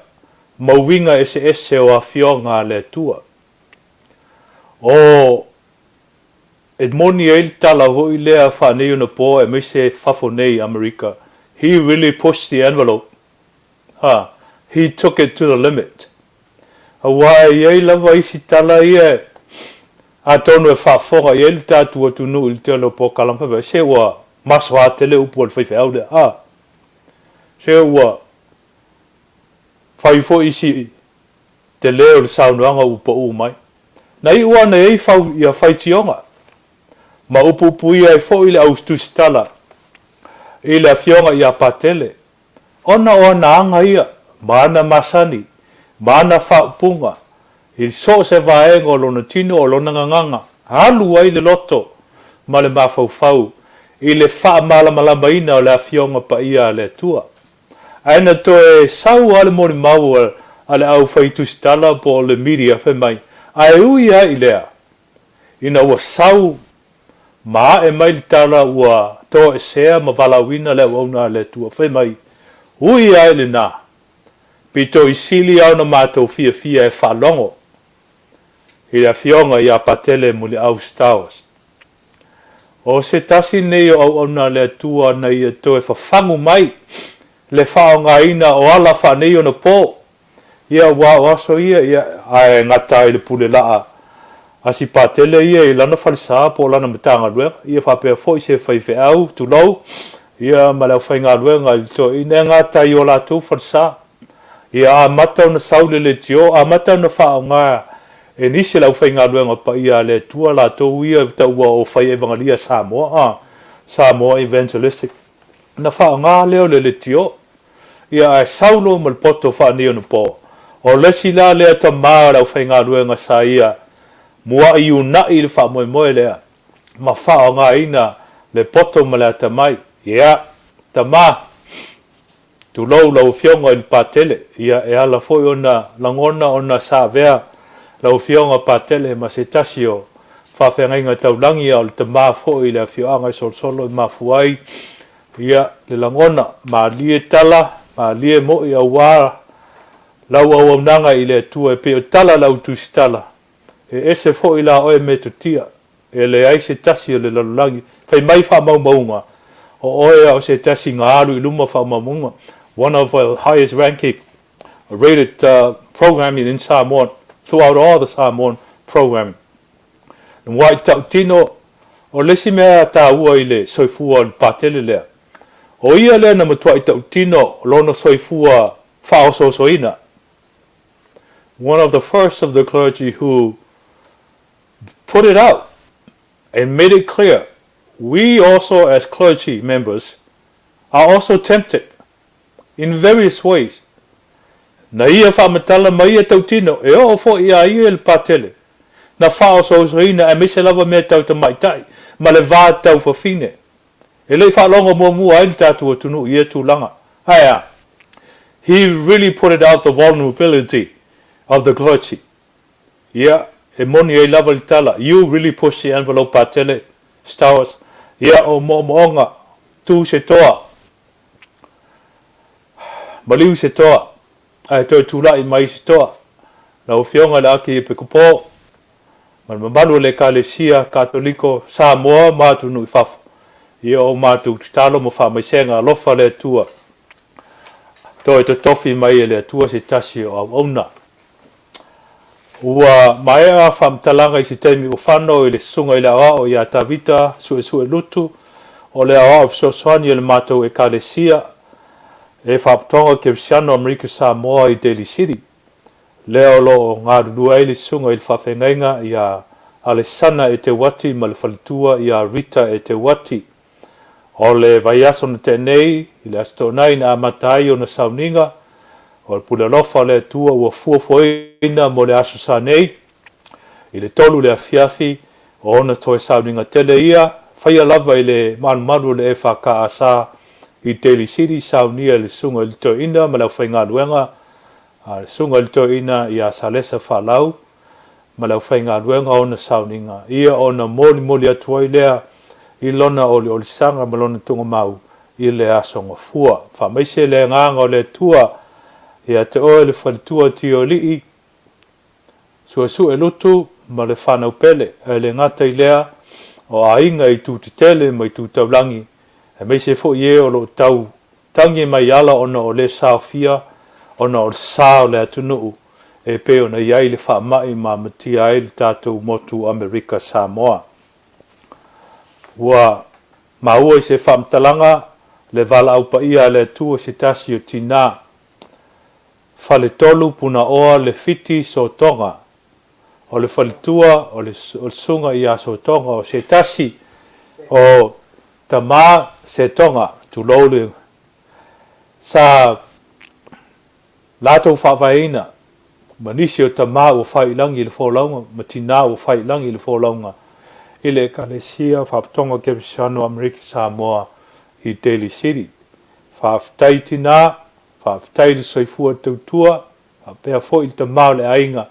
A: mauinga ese o afionga le tua. O e moni e tala vo i lea whanei una po e mise fafonei America. He really pushed the envelope. He took it to the limit. Hawaii e lava isi tala ia a tonu e whafonga i ele tātua tunu il te lo po kalampa se ua maswa tele upu al whaiwhi au le se ua whaifo isi te leo le saunuanga upa mai. Na i ua na ei whau ia whaitionga. Ma upu ia e fo i le austus tala. I le afionga ia patele. Ona anga ia. Mana masani. Mana whaupunga. I so se vaenga o lona tino o lona nganganga. Halu ai le loto. Ma le mawhau. I le wha malamalama ina o le afionga pa ia le tua. Aina to e sau ale mori mau ale au whaitus tala po le media whai mai. Ai ui ai lea. Ina ua sau ma e mai tala ua to e sea ma valawina le Auaunaga le tua whai mai. Ui ai le na. Pito i sili au na mātou fia e whalongo. I le fionga i a patele muli Augustus. O se tasi nei o Auaunaga le tua na i to e whafangu mai. Le whaonga ina o ala whanei o na po. Ia wa aso ia ai ngata i le pule laa. Asi patele ia i lana whalisa po lana matanga luenga. Ia whapea fo i se whaiwhe au tu lau. Ia malau whainga luenga i to. Ina ngata i o la tu whalisa. Ia a matau na saule le tio. A matau na whaonga. E nisi lau whainga luenga pa ia le tua la to. Ia taua o whai evangalia Samoa. Samoa evangelistic. Na whaonga leo le tio. Ia e saulo malpoto whaneo na po. O lesi la lea ta maa lau whainga luenga sa ia. Mua i una i le wha moe lea. Ma whao ngā ina le poto ma lea ta mai. Ia, ta maa. Tu lau fionga i patele. Ia e ala foi ona langona ona sa vea. Lau fionga patele ma se tasio. Whawhenga inga taulangi au le ta maa foi le fionga i solsolo i mafuai. Ia le langona ma lie tala. Ma lie mo i awara. Lau Auaunaga i le tua e peo tala lau tustala. e ese fo ila o e metutia e le ai se tasi o le lalulangi fai mai fa maunga o oe o se tasi ngā alu I luma fa maunga one of the highest ranking rated programming in Samoa throughout all the Samoan programming and wai tau tino o lesi mea ta ua I le Soifua o patele lea o ia lea na matua I tau tino lona Soifua fa o soina one of the first of the clergy who put it out and made it clear we also as clergy members are also tempted in various ways. Na ia whamatala ma ia tautino e o fo ia ia le patele. Na whao soina e mise lava mea tau ta maitai ma le vā tau whawhine. E lei whalonga mua ai tātua tunu ia tūlanga. Haya, he really put it out the vulnerability of the clergy. Yeah. E moni e lava le tala. You really push the envelope patele. Stars. Ia o moonga. Tu se toa. Maliu se toa. Ai toi tula I mai se toa. Na o fionga le aki e pekopo. Man mamalu le kalesia katoliko Samoa matu nui fafu. Ia o matu talo mo wha maisenga lofa le tua. Toi to tofi mai e le tua se tasi o Auaunaga. Ua maea whamtalanga I se taimi o whano I le sunga I le awa I a tawita sue lutu o le awa o fisoswani le matou e kalesia e whaptonga ke Visiano Amerika Samoa I Daly City leo lo ngā rurua I le sunga I le whawhengainga I a Alessana e te wati ma le whalitua I a Rita e te wati o le vaiaso na tenei I le astonai na amatai o na sauninga o le pulalofa le tua ua Fofogaina mo le aso sa nei I le tolu le Afiafi o ona toe sauninga tele ia whaia lava I le manu le e whaka asa I Daly City saunia le sunga I le toina ma lau whainga luenga le sunga I le toina I a salesa whalau ma lau whainga luenga ona sauninga ia ona moli atuai lea I lona o le sanga ma lona tunga mau I le aso ngafua whamaise le nganga o le tua ia te oe le whalitua tio lii sua e lutu ma le whanau pele e le ngata I lea o ainga I tu te Tele mai tu taulangi e meise fo ie o lo tau tangi mai ala ona o le saofia ona o le sao le atunuu e pe ona iai le whaamai ma matia ai le tātou motu Amerika Samoa ua maua I se whaamtalanga le vala au pa ia le tua se tasi o tina fale tolu puna oa le fiti so tonga o le falitua o le sunga ia so tonga o se tasi o tama se tonga tu lole sa lato whawhaina manisi o tama o whailangi le wholaunga matina o whailangi le wholaunga I le kalesia whaptonga ke Visiano Amerika Samoa I Daly City whaftai tina whaftai le Soifua tautua whapea fo I tama le ainga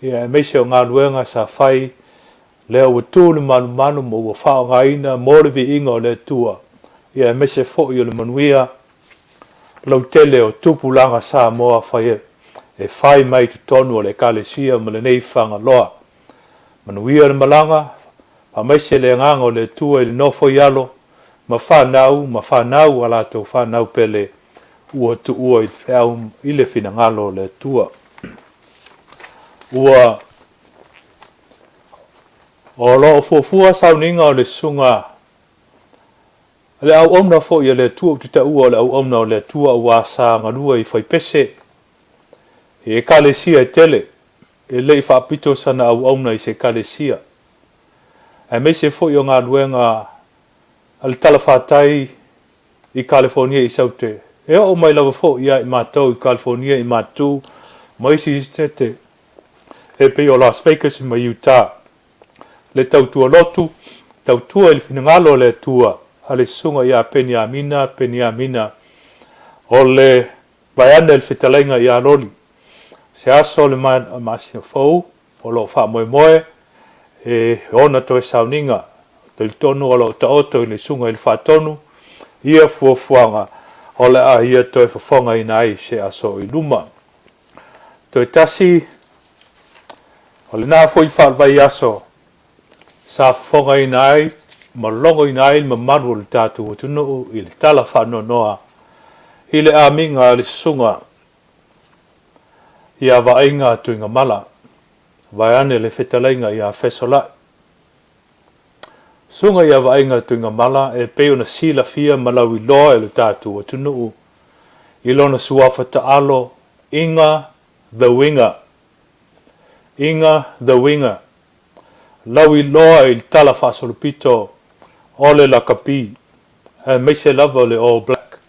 A: ia meise o ngā luenga sa whai leo ua tū le manu mo ua whao ngaina mo le vi inga o le tua ia meise fo I o le Manuia lau tele o tupulanga Samoa whai e whai mai tu tonu o le kalesia ma le nei whanga loa Manuia le malanga pa meise le nganga o le tua I le nofo ialo ma whanau ala tau whanau pele ua tu ua I le whina ngalo le tua ua o lo fofua sauninga o le sunga le auauna fo I le tua tita ua o le auauna o le tua ua sa ngalua I whaipese e kalesia Tele e lei whaapito sana auauna I se kalesia e meise fo I o ngā luenga al tala whātai I California I saute e o mai lava fo I mātou I California I mātou maisi tete e pe o Las Vegas I Utah le tautua lotu tautua I le finangalo le tua a le sunga ia peniamina o le vaiana le fitalainga ia loli se aso le masina fau o lo wha moe e ona toe sauninga te tonu o lo taoto I le sunga I le whatonu ia fuafuanga o le a ia toe whafonga I nai se aso I luma toe tasi O le nā fo I whaalwai aso. Sa Fofogaina ai, ma longo ina ai ma maru le tātou o tunu I le tala whano noa. I le aminga le sunga. Ia vainga tuinga mala. Vai ane le whetalainga ia whesola. Sunga ia vainga tuinga mala e peo na sila fia malau I loa e le tātou o tunu. I lona suafa taalo inga the winger. Inga the winger. Lau I loa I tala whasolupito o le lakapi. E meise lava le All Black.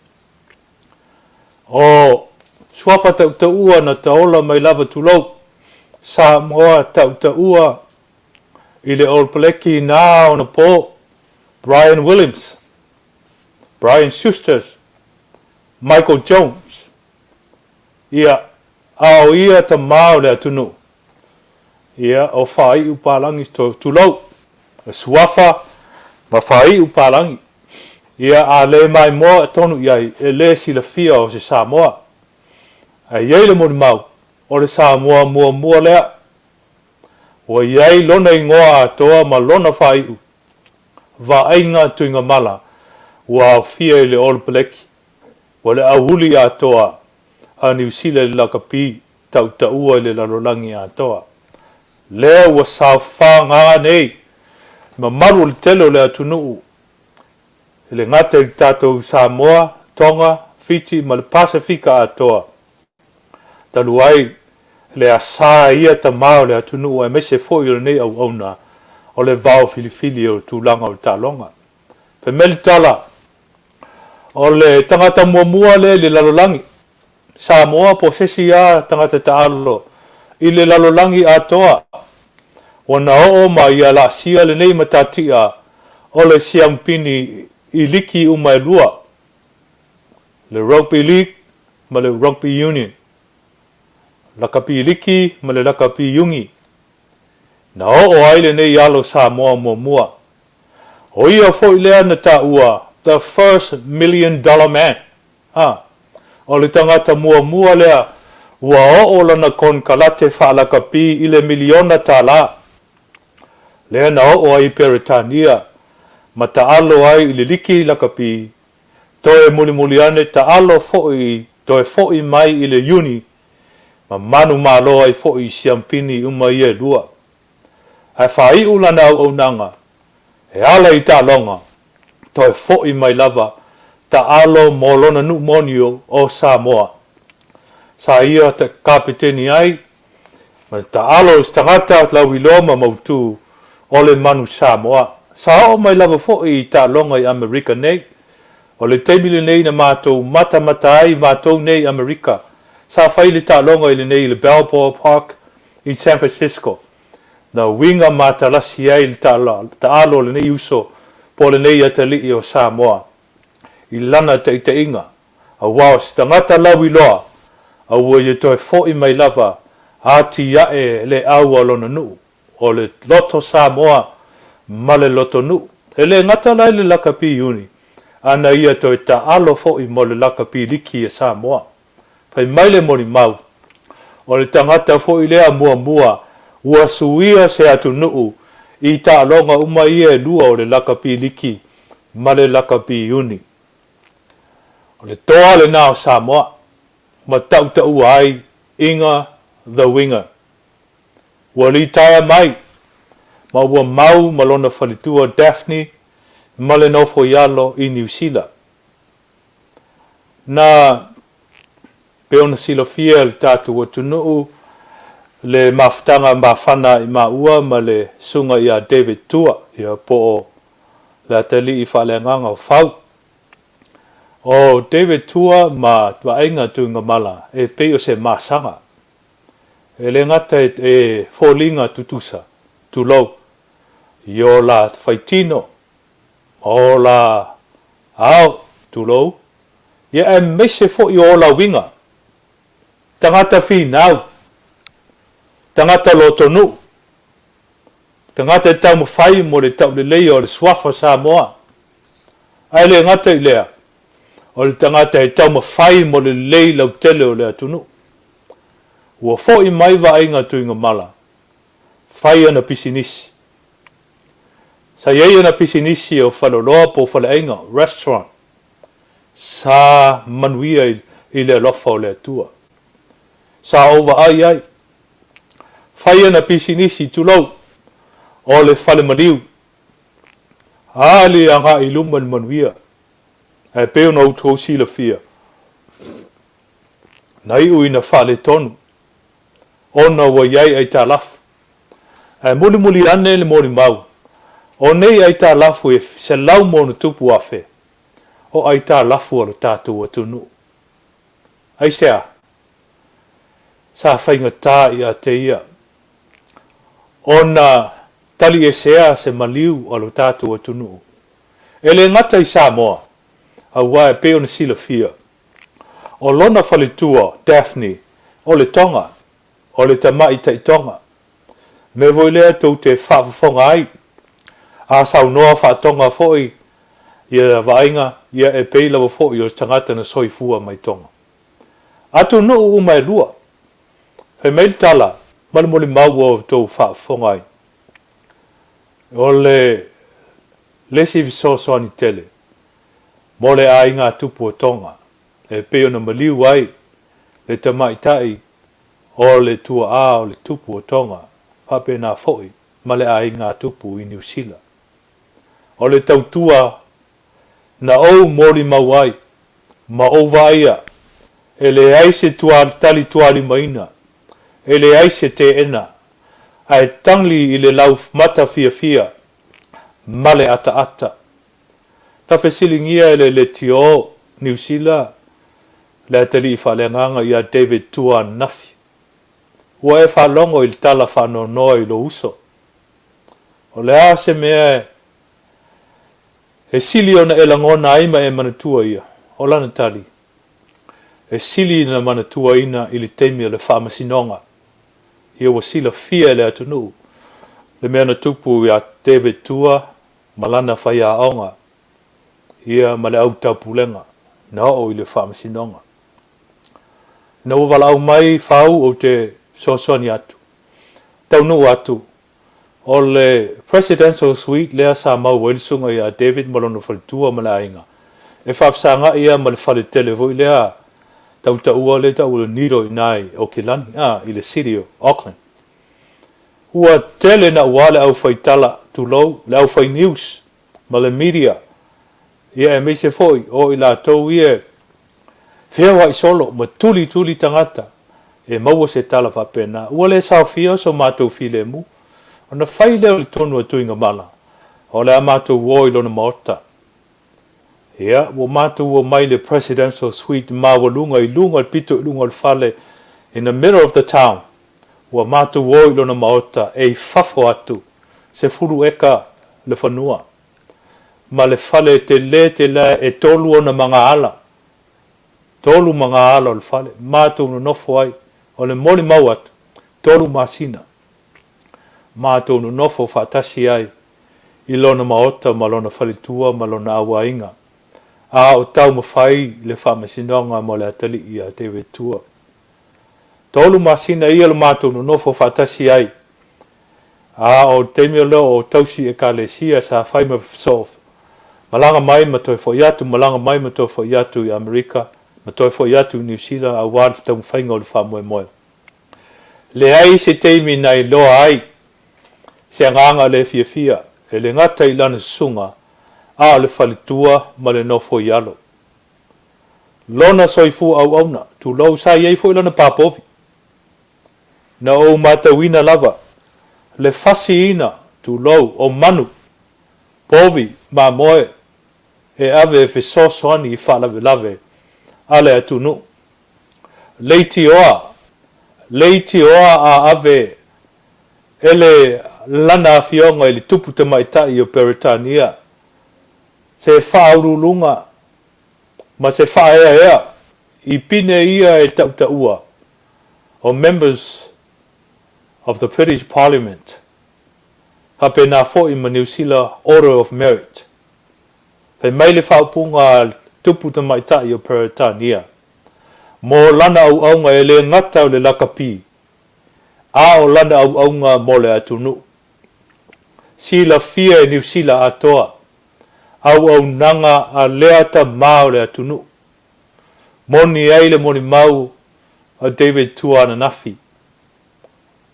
A: O suafa tautaua na taola mai lava tulau. Samoa tautaua I le All Blacki nā o na pō. Brian Williams. Brian Schusters. Michael Jones. Ia ao ia ta mao le atunu. Ia o whai upalangi tulau. Suafa ma whai upalangi. Ia a le mai moa tonu iai e le sila fia o se Samoa. A iai le moni mau o le Samoa mua lea. O iai lona ingoa atoa ma lona whai u. Va ainga tuinga mala. Wa fia le All Black. Wa le awuli atoa. A New Zealand lakapi tautaua le lalolangi atoa. Lea wa saufa ngā nei. Ma maru le telo le atunuu. Le ngata I tātou Samoa, Tonga, Fiji, ma le Pasifika atoa. Talu ai, le asa ia ta mao le atunuu e mese fo I le nei au auna o le vao filifili o tūlanga o tālonga. Pe mele tala, o le tangata muamua le lalolangi. Samoa po sesi a tangata taalo I le lalolangi atoa. Wana o ma ia la sia le nei matatia o le siampini I liki umai lua. Le Rugby League ma le Rugby Union. Lakapi liki ma le lakapi yungi. Na o ai le nei alo Samoa mua. O ia fo I lea na taua, the first $1 million man. O le tangata mua lea, ua o lana kon kalate whaalakapi I le miliona tala. Lea na o ai Peritania, ma taalo ai I le liki lakapi, toe muli ane taalo foi, toe foi mai I le uni, ma manu malo ai foi siampini umai e lua. Ai whai ulana au Auaunaga, e ala I talonga, toe foi mai lava, taalo molona nu monio o Samoa. Sa ia te kapiteni ai, ma taalo stangata lau ilo ma mautu o le manu Samoa. Sa o mai lava foi talonga I Amerika nei, o le teimile nei na mātou mata ai mātou nei Amerika. Sa whai le talonga I le nei le Balboa Park I San Francisco. Na winga matalasi ai le taalo le nei uso po le nei atali o Samoa. I lana te inga. A wao stangata lau iloa. A ua ye toi foi mai lava. Ati yae le aua lona nu. O le loto Samoa. Ma le loto nu. E le ngata lai le lakapi uni. Ana ia toi taalo foi mo le lakapi liki e Samoa. Pai mai le moni mau. O le tangata foi lea mua. Ua suia se atu nuu. I ta'alonga umai e lua o le lakapi liki. Ma le lakapi uni. O le toa le nao Samoa, ma tau ai, inga the winger. Ua li taia mai, ma ua mau malona whalitua Daphne, ma le nofo ialo I New Zealand. Na peona silofia le tatu o tunuu, le maftanga mawhana I maua ma le sunga ia David Tua, ia po o le atali I whalenganga o whau. O David Tua ma wainga tuinga mala e peo se masanga. E le ngata e fōlinga tutusa, tulau. Yo la whaitino, o la au tulau. Ia e mese fo I o la winga. Tangata whinau. Tangata lotonu. Tangata tau mawhai mo le tau le lei o le suafa Samoa. Ai le ngata I lea. O le tangata e tau mawhai mo le lei lau tele o le atunu. Ua fo I mai wa inga tuinga mala. Fai na pisinisi. Sa yei na pisinisi o whaloloa po whalaenga, restaurant. Sa Manuia i le lofa o le atua. Sa ova ai. Fai na pisinisi tulau o le whale maniu. Ali anga i luman Manuia. E peo na utou sila fia. Na iu ina whale tonu. Ona wa iai ai ta lafu. E muli ane le mori mau. O nei ai ta lafu e se lau monu tupu afe. O ai ta lafu alo tātou atunu. Ai sea. Sa whainga tā ia te ia. Ona tali e sea se maliu alo tātou atunu. Ele ngata i Samoa. A wai peo na sila fia. O lona whalitua, Daphne, o le tonga. O le tamai tai tonga. Me voi lea tau te whaafafonga ai. A sau noa whaatonga foi. Ia vainga, ia e peila wa foi o tangata na Soifua mai tonga. Atu no u mai lua. Fai meil tala, malimoli mau o tau whaafonga ai. O le lesi visoso ani Tele. Mo le a inga tupu o tonga. E peo na maliu ai. Le tamai tai. O le tua a o le tupu o tonga. Pape na foi. Ma le a inga tupu i New Zealand. O le tautua na ou mori mauai. Ma o vaia. E le aise tali tuali maina. E le aise te ena. Ai tangli i le lau mata fia. Ma le ata. Ta fesilingia le tio New Zealand. Le atali i whalenganga ia David Tua nafi. Ua e whalongo i tala whanonoa i lo uso. O le a se mea e sili o na elangona aima e manatua ia. O lana tali. E sili na manatua ina i le teimia le whamasinonga. Ia wa sila fia le atunu. Le mea na tupu ia David Tua malana whai a onga. Ia ma le au taupulenga. Na o i le whamasinonga. Na wala au mai whau o te sosoni atu. Taunu atu. O le presidential suite lea sa mau welisunga ia David Malono Faltua ma le ainga. E whapsanga ia ma le whale Tele voi lea tautaua le tau le niro inai o Kilani. I le city o Auckland. Ua Tele na wale au whaitala tulau le au whai news ma le media. Ia e meise foi o ila tau ia Whiawa i solo, ma tuli tangata. E maua se tala whapena. Ua le sao fia so mātou file mu. O na whai leo le tonu a tuinga mala. O le a mātou woi lona maota. Ia, ua mātou ua mai le presidential suite maua lunga i lunga al pito i lunga al fale in the middle of the town. Ua mātou woi lona maota e fafo atu. Se furu eka le whanua. Ma le fale te le e tolu o na mga ala. Tolu mga ala o le fale. Mātou no nofo ai. O le moli mau atu. Tolu masina. Mātou no nofo whaatasi ai. I lona maota, ma lona whalitua, ma lona awainga. A o tau mawhai le whamasinonga mo le atali i a tewe tua. Tolu masina ia le mātou no nofo whaatasi ai. A o teimio leo o tausi e ka le sia sa whai ma sof. Malanga mai ma toi fo iatu, malanga mai ma toi fo iatu i Amerika. Ma toi fo iatu New Zealand a wad tau whainga o le wha moe. Le ai se teimi nei loa ai. Se anganga le fia. E le ngata i lana sunga. A le whalitua ma le nofo ialo. Lona Soifua Auaunaga. Tu lau sa iei fo ilana papovi. Na o matawina lava. Le fasi ina. Tu lau o manu. Povi ma moe. E ave fe sosoani i whalave lave. Ale atunu. Leiti oa a ave ele lana afionga ili tupu te maitai o Peritania. Se whaurulunga. Ma se whaea I pine ia e tautaua o members of the British Parliament. Hape na fo I New Zealand Order of Merit. Pe maile whaupunga tupu te maitai o Peritania. Mo lana au aunga e le ngata o le lakapi. A o lana au ngā mole atunu. Sila fia e New Sila atoa. Auaunaga a lea tamā o le atunu. Moni ai le moni mau a David Tuananafi.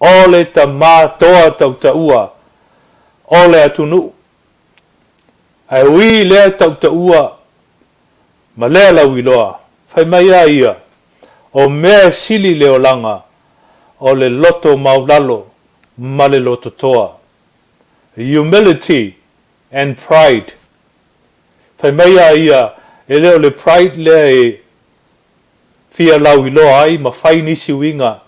A: O le tamā toa tautaua o le atunu. Ai ui lea tautaua ma lea lau iloa. Fai mai a ia o mea sili leo langa o le loto maulalo ma le loto toa. Humility and pride. Fai mai a ia e leo le pride lea e fia lau iloa ai ma fai nisi winga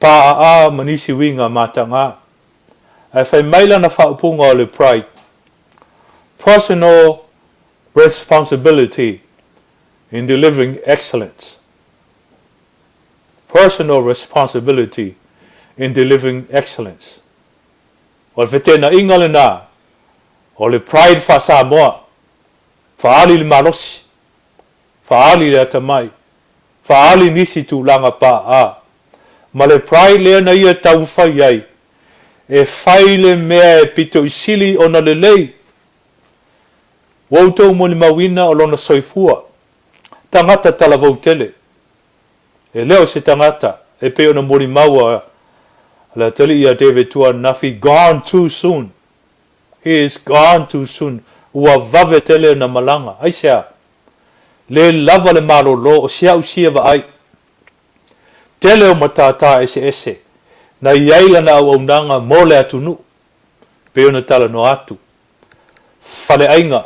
A: pa a ma nisi winga matanga. Ai fai mai lana whaupunga o le pride. Personal responsibility in delivering excellence. Personal responsibility in delivering excellence. O le whetena inga le nā, o le pride wha Samoa, whaali le malosi, whaali le atamai, whaali nisi tūlanga pā a. Ma le pride lea na ia tau whai ai, e whai le mea e pito isili o na le lei. Wautou moni mawina o lona Soifua, tangata talavau Tele. E leo se tangata, e pe ona moni maua, la Tele ia David Tuananafi, gone too soon. He is gone too soon. Ua vave Tele na malanga. Aisea, le lava le malolo, o sia usia va ai. Tele o matata ese. Na iaila na auaunaga mo le atunu. Pe ona tala no atu. Fale ainga.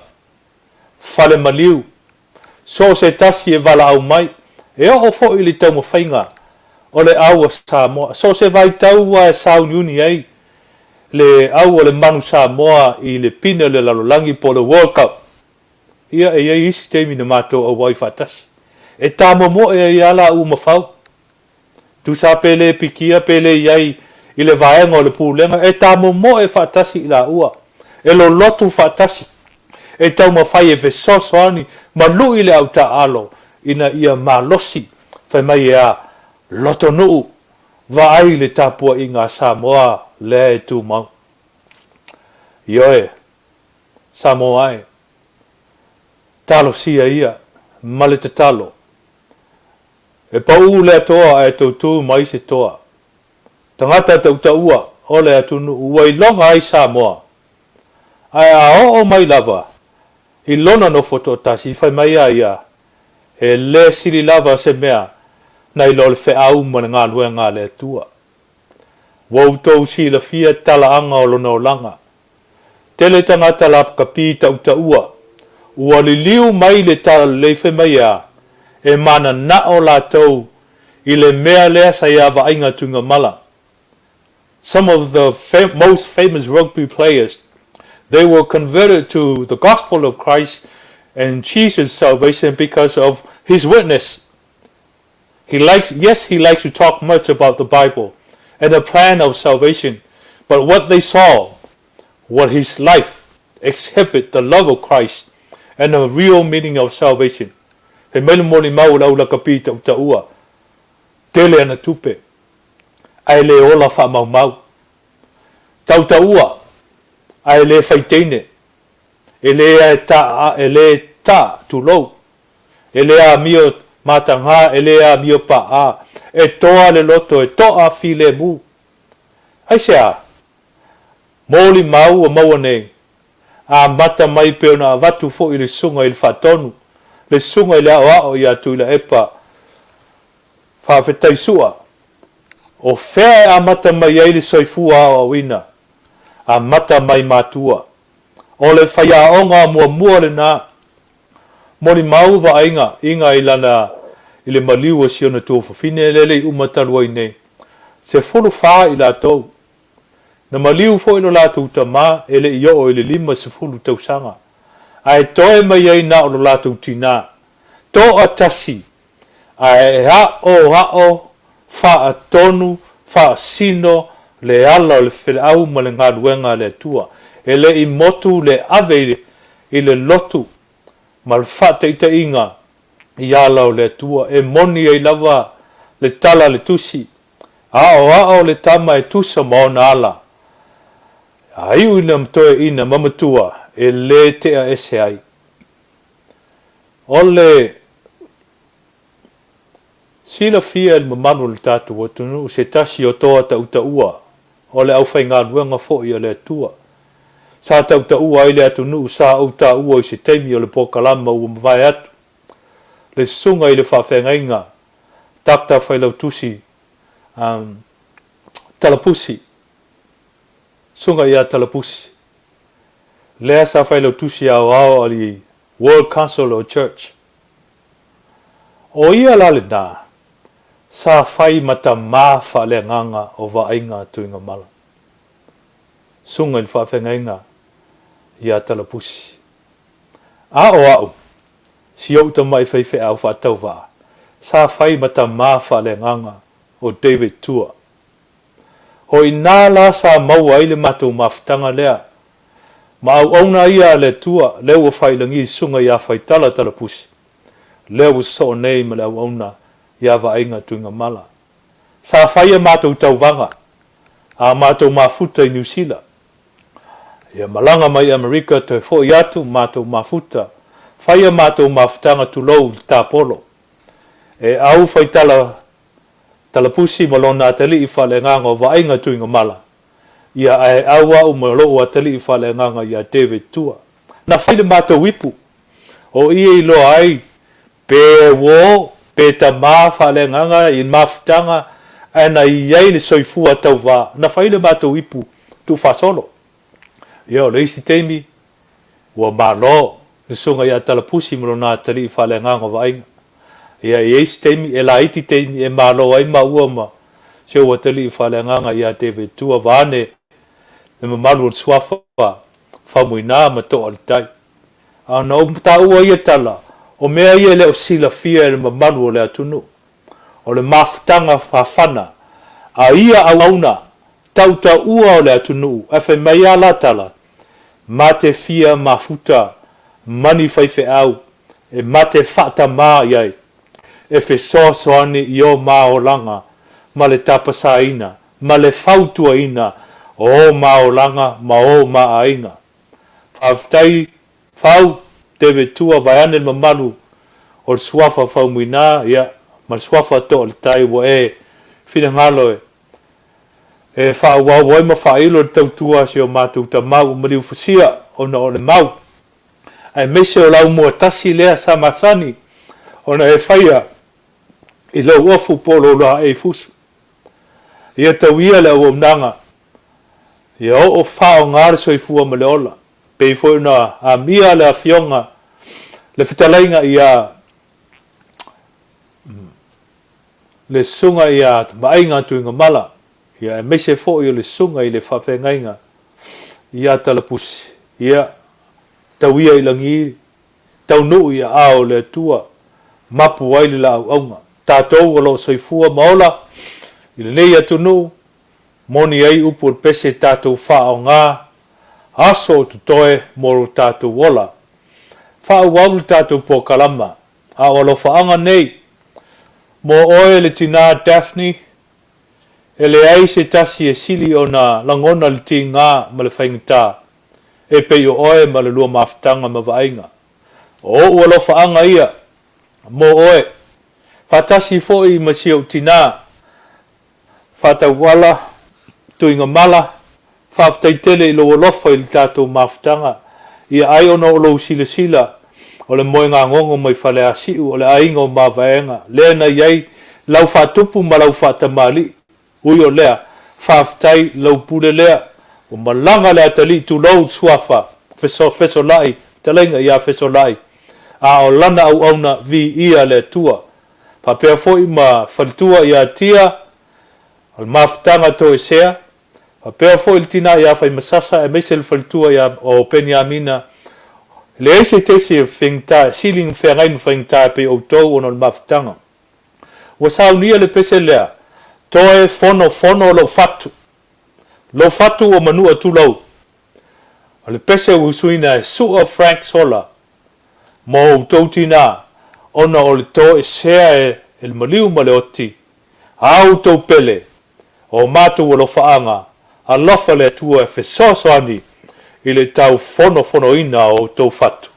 A: Fale maliu. So se tasi e vala au mai. E o fo ili tau mawhainga. O le aua Samoa. So se vai tau wa e sauniuni ai. Le aua le manu Samoa i le pina le lalolangi po le World Cup. Ia e ia isi teimi na mato au wai fatasi. E tamo mo e ala u mawhau. Tu sa pele pikia pele iai i le vaenga o le pūlenga. E tamo mo e fatasi i la ua. E lo lotu fatasi. E tau mawhai e vesoso ani. Ma lui le au ta alo. Ina ia malosi. Fai mai ea loto nuu. Va ai le tapua i ngā Samoa le e tu mau. Ioe. Samoa e. Talo sia ia. Male te talo. E pau le atoa e tautu mai se toa. Tangata tautaua o le atunu ua i longa ai Samoa. Ai a o mai lava. I lona no fototasi fai mai a ia. E le sili lava se mea. Na i lo le fe au mana ngā lue ngā le atua. Wautou si la fia tala anga o lona o langa. Tele tangata la kapi tautaua. Ua li liu mai le tala le fe mai a. E mana na o la tau i le mea lea sa ia va inga tunga mala. Some of the most famous rugby players, they were converted to the gospel of Christ and Jesus' salvation because of his witness. He likes to talk much about the Bible and the plan of salvation, but what they saw, what his life exhibit the love of Christ and the real meaning of salvation. He mele moni mau lau la kapi tautaua. Tele ana tupe. Ai le ola wha mau mau. Tautaua. Ai le whaiteine. E le ta tulou. E le a mio matanga. E le a mio pa a. E toa le loto. E toa fi le mu. Ai sea. Moli mau a maua nei. A mata mai peona a vatu fo i le sunga i le whatonu. Le sunga i le ao i atu i le epa whawhetaisua. O whea a mata mai ai le Soifua ao wina. A mata mai matua. O le whaia onga mua le nā. Moni mau wa inga i lana i le maliua siona tō whawhine lele i umatalua i nei. Se fulu wha i la tau. Na maliu fo ilo la tau tamā ele i o i le 5 se fulu tau sanga. Ai toe mai ai na o lo lātou tina. Tō atasi. Ai hao, wha atonu, wha sino, le ala o le whiau ma le ngā ruenga le tua. E le i motu le ave i le lotu. Ma le wha teita inga i ala o le tua. E moni ai lava le tala le tusi. A o le tama e tusa ma ona ala. Aiu ina mtoe ina mamatua e le te a ese ai. Ole sila fia il mamanu le tatu wa tunu se tasi o toa ta uta ua. Ole au fai ngā ruenga fo i le atua. Sa ta uta ua i le atunu sa uta ua i se teimi o le pokalama ua mawai atu. Le sunga i le whawhenga inga. Takta whai lau tusi. Talapusi. Sunga ia talapusi. Lea sa whai lau tusi au ali World Council of Church. O ia lale nā. Sa whai mata mā le nganga o vainga tuinga mala. Sunga i whawhenga inga. Ia talapusi. Au. Si au ta mai whaiwhi au whatau wā. Sa whai mata mā le nganga o David Tua. Hoi nā la sa maua i le matou mawhitanga lea. Ma Auaunaga ia le tua, leo ua whailangi sunga ia whaitala talapusi. Leo ua so nei ma le Auaunaga ia vainga tuinga mala. Sa whaia matou tauwanga, a matou mafuta i New Zealand. Ia malanga mai Amerika te fo i atu matou mafuta. Whaia matou mawhitanga tulou i tāpolo. E au whaitala talapusi malona atali i whale nganga o vainga tuinga mala. Ia ai awa o malo atali i whale nganga ia David Tua. Na whaile mātou wipu. O ia i lo ai. Pe wo, pe ta mā whale nganga i mawhitanga. Ana i iei le Soifua tau wā. Na whaile mātou wipu tu whasolo. Ia o leisi teimi. Ua malo. Sunga ia talapusi malona atali i whale nganga o vainga. Ia eisi teimi, e la iti teimi, e malo ai maua ma. Se ua tali i whalenganga ia David Tua vane. Le mamalu o Suifua, whamuina ma to al tai. Ana o ta ua ia tala, o mea ia leo sila fia le mamalu o le atunu. O le mafutanga whawhana. A ia Auaunaga, tauta ua o le atunu, a whai mai ala tala. Mate fia mafuta, mani whaife au, e mate whata maa iai. E fe soani i o maolanga, ma le tapasaina, ma le fautua ina, o maolanga, ma o maainga. Whaftai, fau, David Tua, vaiane mamalu, o le suafa faumuina, ia, ma le suafa to le tai wa fina ngalo e whaawawai ma whailo le tautua si o mātou ta mau, ma liu fasia, o na o le mau. Ai mese o lau mua tasi lea sa masani, o na e whaia, i lau ofu polo la e fusu. Ia tauia le Auaunaga. Ia o whao ngāre Soifua ma le ola. Pei fwoi na a mia le Afionga. Le fitalainga ia le sunga ia mainga tuinga mala. Ia e mese fwoi le sunga i le whawhengainga. Ia talapusi. Ia tauia i langi. Taunu ia ao le tua. Mapu ai le la Auaunaga. Tātou alo Soifua maola, i le nei atunu, moni ai upu o pese tātou whao ngā, aso o tutoe moro tātou wola. Whao waulu tātou po kalama, a alo whaanga nei, mo oe le tina Daphne, e le ai se tasi e sili o na langona le ti ngā ma le whaingata, e pei o oe ma le lua mawhitanga ma vainga. O alo whaanga ia, mo oe, Fatasi foi masio tina. Fata wala tuinga mala. Faftai tele lo lofa il tato maftanga. Ia ai ono lo sila sila. O le Moegagogo mai fale asiu o le ainga o mavaenga. Lea na iai lau fatupu ma lau fatamali. Ui o lea faftai lau pule lea. O malanga lea tali tu lau suafa. Feso lai. Talenga ia feso lai. A o lana Auaunaga vi ia le tua. Papea foi ma faltua ia tia, al mafutanga to esea. Papea foi il tina ia fai masasa e mesel faltua ia o Penyamina. Le ese tese fengta, siling fengain fengta pe o tau ono al mafutanga. Wasaunia le pese lea, toe fono lo fatu. Lo fatu o manua tulau. Le pese usuina e sua Frank Sola. Mo o tau tina. Ona o le to e sea e le maliu ma le oti. Au tau pele. o mātou alofaanga alofa le atua e fesoasoani i le tau fonofonoina o tou fatu.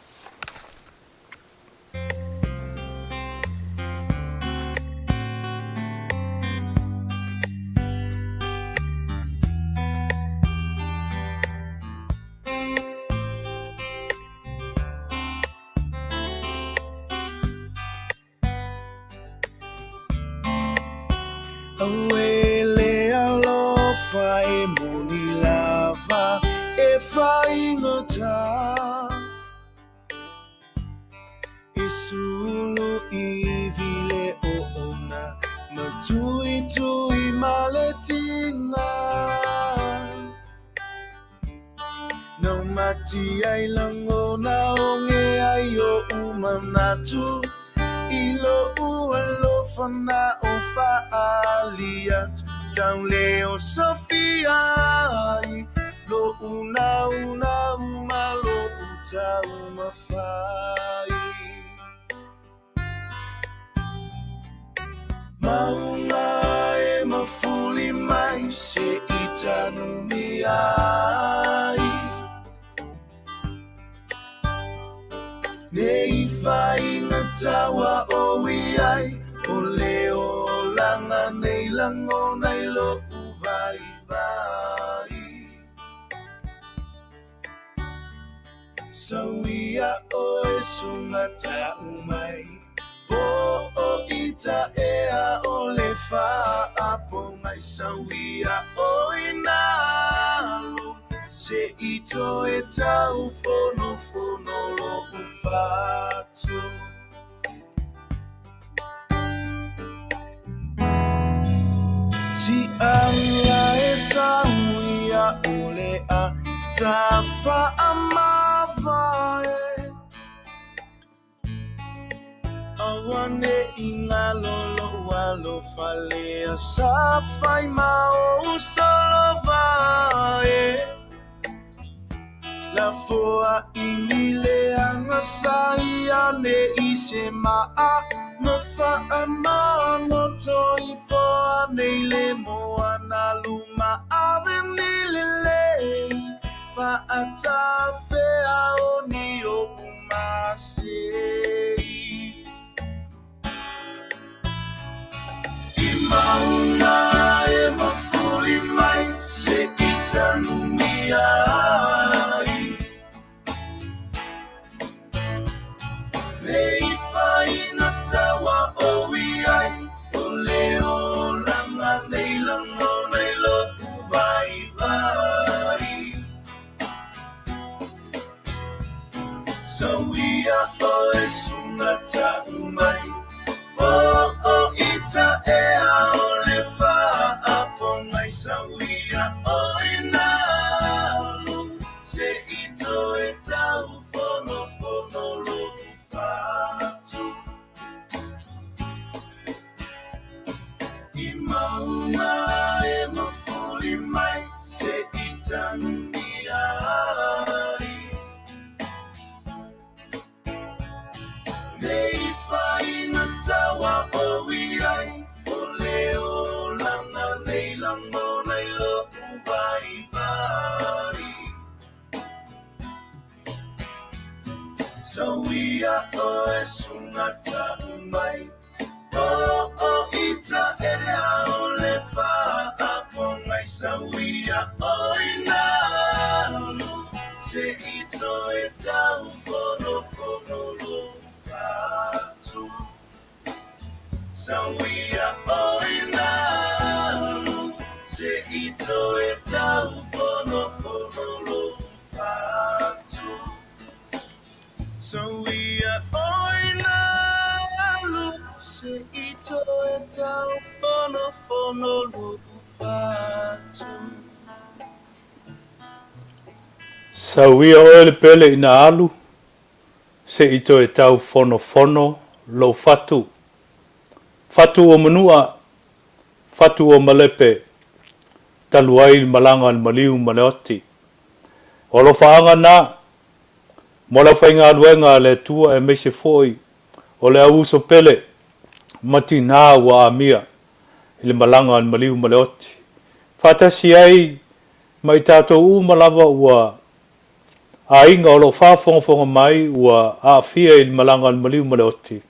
D: Awele alofa e moni lava e whaingota e sulu i vile o ona ma tui tui maletinga no mati ai langona onge ai o umanatu ilo ualo fana o faalia tau leo Sofia lo una umalo uta umafai maunga e mafuli mai se itanumi ai nei fai ngatawa o iai o leo langa nei lango nei lo uvai vai sawia o esungata umai po o ita ea o le fa apo mai sawia o inalu se ito e tau fono lo ufatu si anga e sawia ole a tafa amavae awane inga lolo walo fale a safai mao solo vae la foa inile anga saia ne ise maa no fa amano toi foa neile moa na luma avenile le fa atafe a oni o umase imauna e mafuli mai se itanumia tawa o iai o leo langa nei lango nei lo vai vai so ia o esungata umai o ita ea o le fa apo mai sawia o inalu se ito e tau fono lo fatu Mauna e mafuli mai se itanumi ai nei fai na tawa o iai o leo langa nei lango nei lo vai vai so ia o esungata umai o ita ea o le fa apo mai sawia o inalu se ito e tau fono lo fatu sawia o inalu se ito e tau fono lo fatu sawia o inalu se ito e tau fono lo fatu
A: Sauia o le pele ina alu se ito e tau fono lo fatu fatu o manua fatu o malepe taluai malanga maliu maleoti o lo faanga na mo la fainga luenga le tua e mese foi o le auso pele matina wa amia ile malanga maliu maleoti Fatasi ai mai tātou malava ua ainga o lo whāwhonga mai ua Afia I malanga maliu maleoti.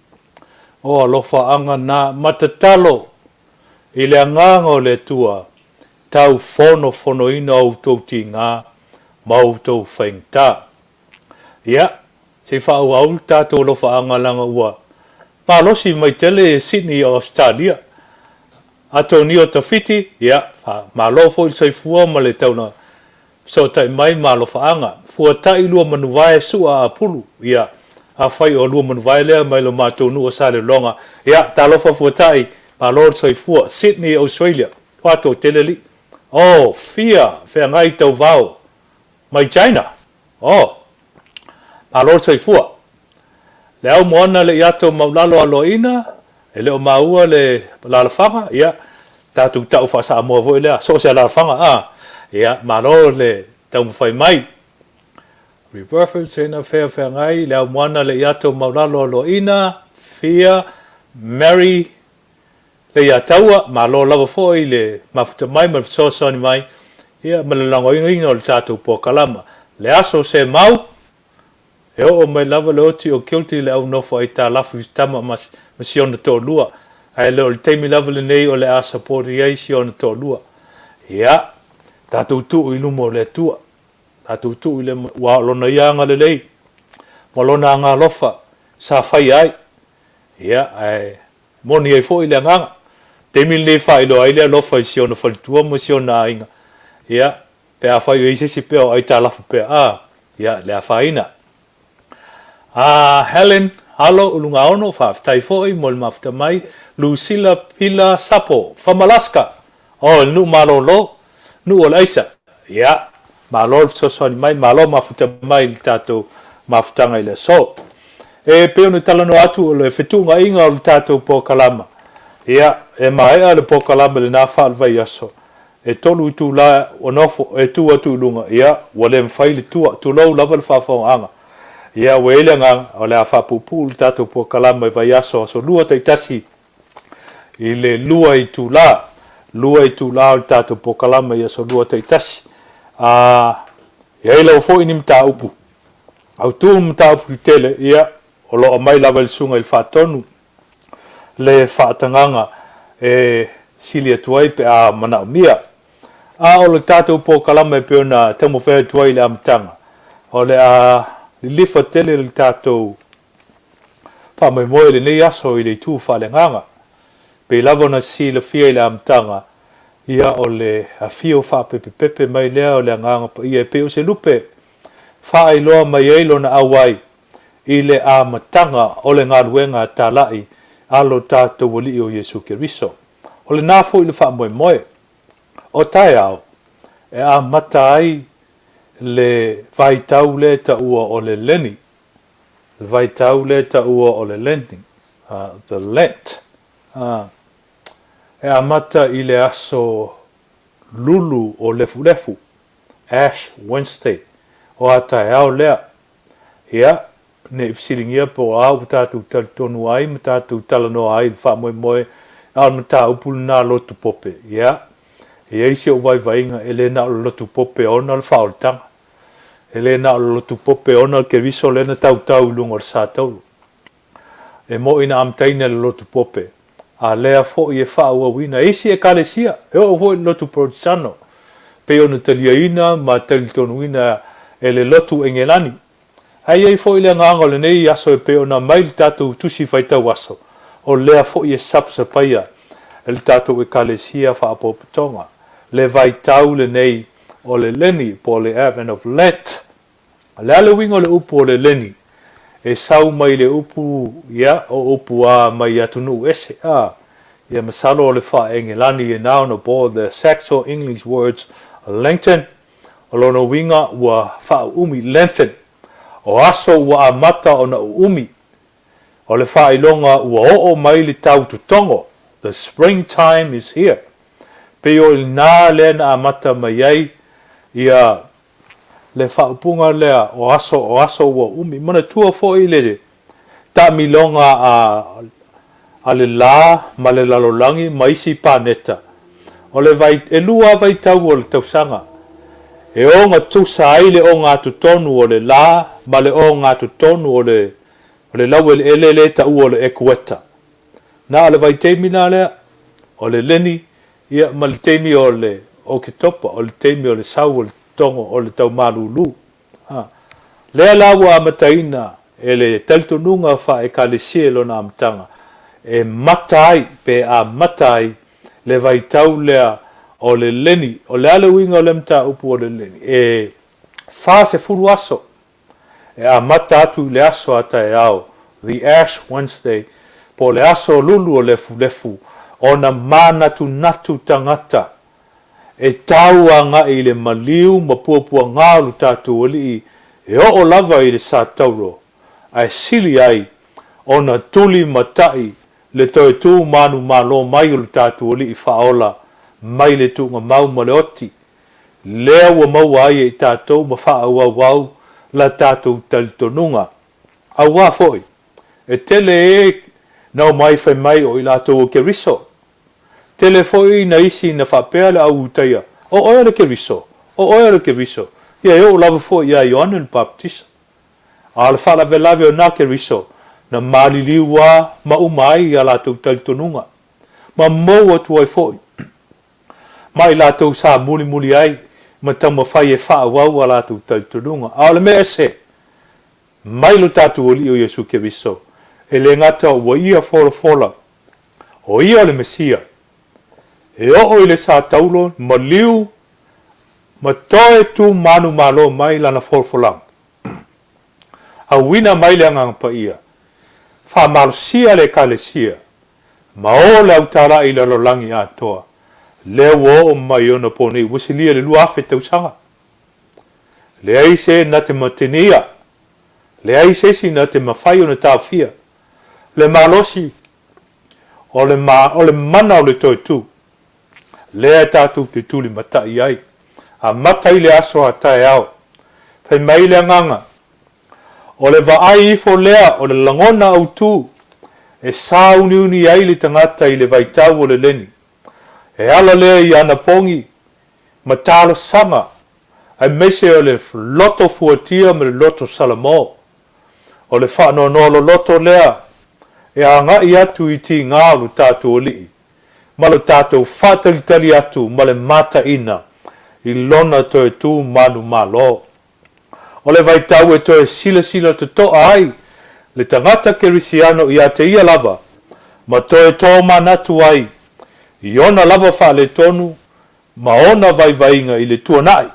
A: O alofa anga na matatalo I le anganga o le tua tau fono ina o tau ti ngā mau tau whaingta. Ia, se whau au tātou alofa anga langa ua. Palosi mai Tele Sydney o Australia. Ato ni o tawhiti, ia, malofo I Soifua ma le tauna. So tai mai malofa anga. Fua tai lua manuwae sua a pulu, ia. A whai o lua manuwae lea mai lo mātou nua sale longa. Ia, talofa fua tai, malor Soifua, Sydney, Australia. Wato Tele li. Oh, fia, whea ngai tau vau. Mai China. Oh, malor Soifua. Le au moana le iato maulalo aloina, e leo maua le lalafanga, ia, tātou tau wha Samoa voi lea, so se lalafanga, ia, malo le tau mwhai mai. Rebirth ena whea ngai, le au moana le iato maulalo aloina, fia, Mary, le iataua, malo lava foi le mafuta mai, ma fisosoni mai, ia, ma le lango inga o le tātou po kalama. Le aso se mau, e o mai lava le oti o kilti le au nofo ai tā lafu tama masiona tō lua. Ai le o le teimi lava le nei o le a sapori ai siona tō lua. Ia, tātou tuu I lumo le tua. Tātou tuu I le wālona ianga le lei. Walona ngā lofa, sa whai ai. Ia, ai, moni ai fo I le nganga. Teimi le whai lo ai le lofa I siona whalitua masiona ainga. Ia, pe a whai o isesi peo ai tā lafu peo. Ia, le a whaina. Helen, halo, ulunga ono, whaftai foi, mo le mafuta mai, Lucilla Pila Sapo, Famalaska, o nu malo lo, nu o laisa, ia, malo sosoni mai, malo mafuta mai, tato mafutanga I le so. E peo ni talano atu o le whetunga inga o le tato po kalama. Ia, e maea le po kalama le nafa alvai aso. E tolu tu la onofo, e tu atu ulunga, ia, wale mwhai le tua, tu lau lava le whawhonga anga. Ia wele nga o le afa pupu tato po kalama I vai aso so lua taitasi I le lua I tula o tato po kalama ia so lua taitasi ia ila fo ini mta upu au tu mta upu Tele ia o lo mai lava le sunga I fatonu le fatanganga e silia tuai pe a Manuia o le tato po kalama pe ona tamo fe tuai le amtanga o le lifa Tele le tātou pa mai moe le nei aso I le tū whale nganga. Pe lava na si le fia I le amtanga ia o le afio wha pepe mai lea o le nganga pa ia pe o se lupe wha I loa mai eilo na awai I le amatanga o le ngā ruenga tā lai alo tātou wali o Yesu Keriso. O le nāfo I le wha moe o tai au e amata ai le vai tau le ta ua o le leni. Le vai tau le ta ua o le leni. The Lent. E amata I le aso lulu o lefu. Ash Wednesday. O atai au lea. Ia, ne ifsilingia po au tātou talitonu ai, ma tātou talano ai, wha moe, au ma tā upulu nā lotu pope. Ia, ia isi o vai ele na lotu pope ona le whaoltanga. Ele na lotu pope ona ke viso le na tau lunga sa tau. E mo ina amtaina le lotu pope. A lea fo I e whaua wina. Isi e kalesia. E o fo I lotu protisano. Pe ona talia ina ma talitonu ina e le lotu engelani. Ai ei fo I le nganga le nei aso e pe ona mail tatu tusi whaitau aso. O lea fo I e sapsa paia. E le tatu e kalesia wha apoputonga. Le vai tau le nei o le leni po le Advent of Lent. Le ale wingo le upu o le leni. E sau mai le upu ia o upu a mai atunu ese ia masalo o le wha engelani e nao no bo the Saxo-English words lengthen. O lono winga ua wha umi lengthen. O aso ua amata o na umi. O le wha ilonga ua o mai le tau tutongo. The springtime is here. Pe o nā le na amata mai ai ia le whaupunga lea o aso ua umi. Mana tua fo I le ta milonga a le la ma le lalolangi ma isi pāneta. o le vai e lua vai tau o le tausanga e o ngā tusa ai le o ngā tutonu o le la ma le o ngā tutonu o le lau ele le ta o le ekueta na le vai teimi na lea o le leni ia ma le teimi o le o ke topa o le teimi o le sau o le tongo o le tau malulu lea lawa amataina e le taltonunga fa e kalesia lona amatanga e matai pe a matai le vai tau lea o le leni o le ale winga o le mta upu o le leni e fa se furu aso e a mata atu le aso ata e au the Ash Wednesday po le aso lulu o lefu o na manatu natu tangata e tau anga i le maliu ma puapua ngālu tātu oli e o lava i le sa tauro ai sili ai o na tuli matai le toi tu manu malo mai o tātu oli i faola mai le tunga mau ma le oti lea ua mau ai e tātou ma wha au la tātou talitonunga au a foi e tele e nau mai fai mai o i lātou o ke riso tele foi na isi na whapea le au utaia o oia le ke riso ia e o lava foi ia Ioana le baptisa a le whala velave o nā ke riso na maliliua ma umai a lātou talitonunga ma mou atu ai foi mai lātou sa muli ai ma tau mawhai e wha wau a lātou talitonunga a le mea se mai lo tātou oli o Yesu Keriso e le ngata ua ia fola o ia le Mesia e o i le sa taulo ma liu ma toe tu manu malo mai lana folang a wina mai le angang pa ia wha malusia le kalesia ma o le autara i le lolangi atoa le wo mai ona poni wisilia le lua afe tausanga le aise na te matenia le aise si na te mawhai ona tāwhia le malosi o le mana o le toi tu le tātou te tuli matai ai a matai le aso a tae au fai mai le nganga o le vaai ifo lea o le langona au tu e sa uni ai le tangata i le vaitau o le leni e ala lea i ana pongi ma talo sanga ai mese o le loto fuatia me le loto salamo o le whanau lo loto lea e a ngai atu i ti ngālu tātou o lii ma lo tātou whātalitali atu ma le mata ina i lona toe tū manu malo o le vaitau e toe sila te toa ai le tangata kerisiano i a te ia lava ma toe tō manatu ai i ona lava wha le tonu ma ona vai-vainga i le tuanai.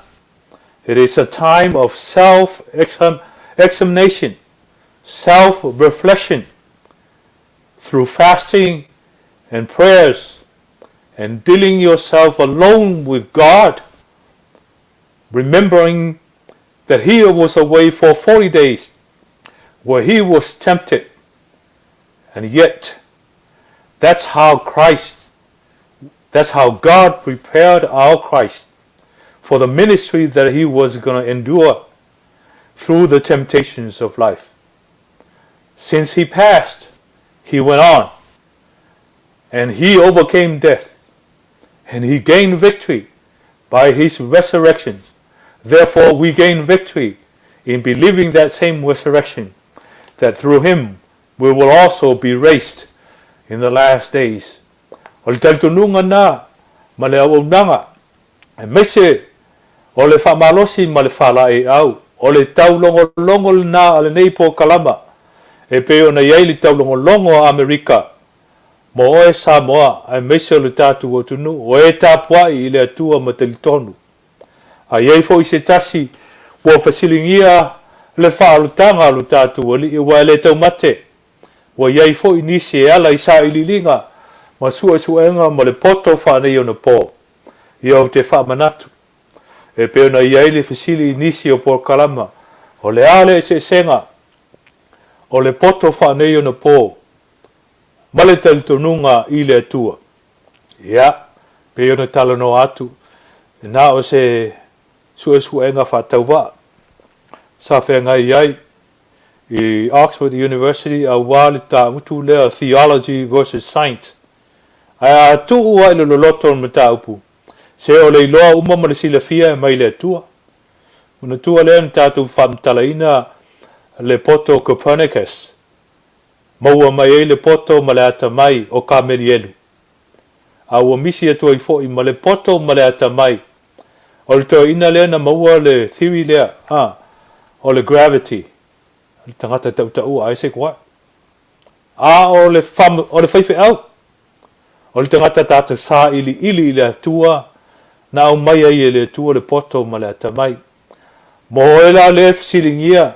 A: It is a time of self-examination, self-reflection through fasting and prayers and dealing yourself alone with God, remembering that he was away for 40 days where he was tempted, and yet that's how God prepared our Christ for the ministry that he was going to endure through the temptations of life. Since he passed, he went on, and he overcame death, and he gained victory by his resurrection. Therefore, we gain victory in believing that same resurrection, that through him we will also be raised in the last days. O le talitununga na, ma le Auaunaga, e mese o le whamalosi ma le whalae au, o le taulongolongo na ale nei po kalama, e peo na iei le taulongolongo a Amerika, mo oe Samoa, e mese o le tātu o tunu, o e tāpuai i le atua ma talitonu. A iei fo i se tasi, po fasilingia le whaalutanga lu tātu o li i wa le tau mate, wa iei fo i nisi e ala i sa ililinga, ma suenga ma le poto whanei o na pō, i au te whamanatu. E peo na iei le fasili nisi o por kalama, o le ale se senga, o le poto whanei o na pō, ma le talitonunga i le atua. Ia, peo na talano atu, na o se suenga whatauwa, sa whenga iei, i Oxford University, a wale ta mutu lea Theology versus Science, Ai tu ua ile loto mata upu. Se o le loa uma ma le sila fia mai le tua. Una tua le tatu famtalaina le poto Copernicus. Maua mai le poto ma le ata mai o Kamelielu. A ua misi atu ai fo i ma le poto ma le ata mai. O le toa ina lea na maua le theory lea. O le gravity. Le tangata tau ua Isaac Watt. O le whaiwhi au. O le tangata tata sa ili le atua. Na au mai ai le atua le poto ma le ata mai. Mo e la le fasilingia.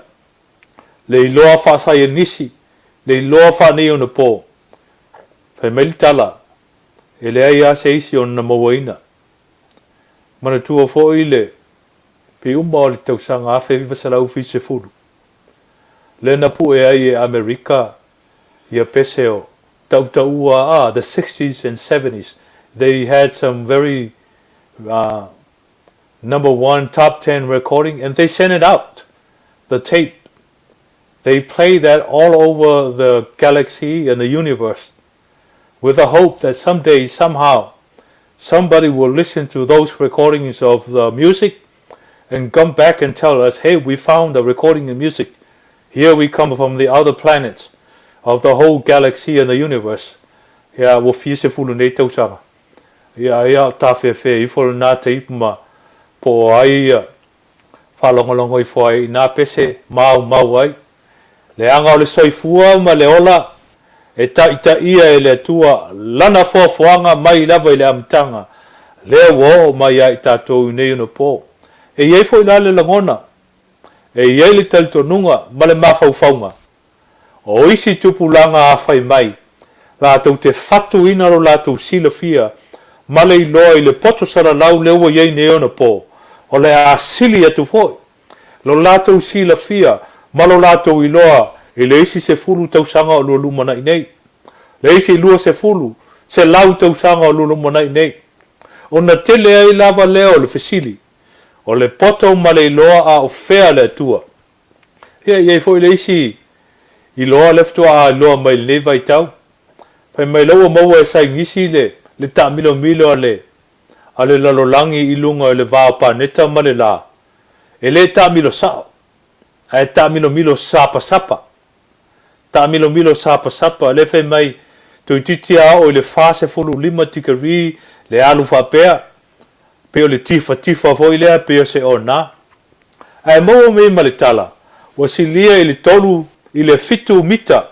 A: Le iloa whaasai nisi. Le iloa whanei o na pō. Whai mai tala. E le ai a se isi o na mawaina. Mana tua fo i le. Pe umma o le tausanga a whewhi wasalau fi se furu. Le na pu e ai e Amerika. Ia peseo. Tautaua the 60s and 70s. They had some very number 1 top 10 recording and they sent it out. The tape. They play that all over the galaxy and the universe with the hope that someday, somehow, somebody will listen to those recordings of the music and come back and tell us, hey, we found a recording of music. Here we come from the other planets of the whole galaxy and the universe. Ya, wo fise fulu nei tausanga. Ya, tawhewhe, I fulu nā te ipuma po ai, whalongolongo I fo ai, nā pese, mau ai. Le anga o le Soifua ma le ola, e ta ia e le tua, lana fofoanga mai lava I le amtanga, le wo mai ai tātou nei una po. E iei fo I la le langona, e iei le talitonunga, ma le mawhauwhaunga. O isi tupulanga a whai mai, lātou te whatu ina ro lātou sila fia, ma le iloa I le poto sara lau le ua iei nei ona po, o le a sili atu foi, lo lātou sila fia, ma lo lātou iloa, e le isi se fulu tausanga o lua lumana I nei. Le isi lua se fulu, se lau tausanga o lua lumana I nei. O na tele ai lava leo le fesili, o le poto ma le iloa a o fea le atua. Iei foi le isi, iloa leftua a iloa mai le vai tau. Pai mai laua maua e sai ngisi le ta milo a le lalolangi ilunga le vao paneta ma le la. E le ta milo sao. E ta milo sapa. Ta milo sapa. Le fai mai tu titia o le fase fulu lima tikari le alu whapea. Peo le tifa foi lea peo se o na. E maua me malitala. Wasilia I le tolu I le fitu mita.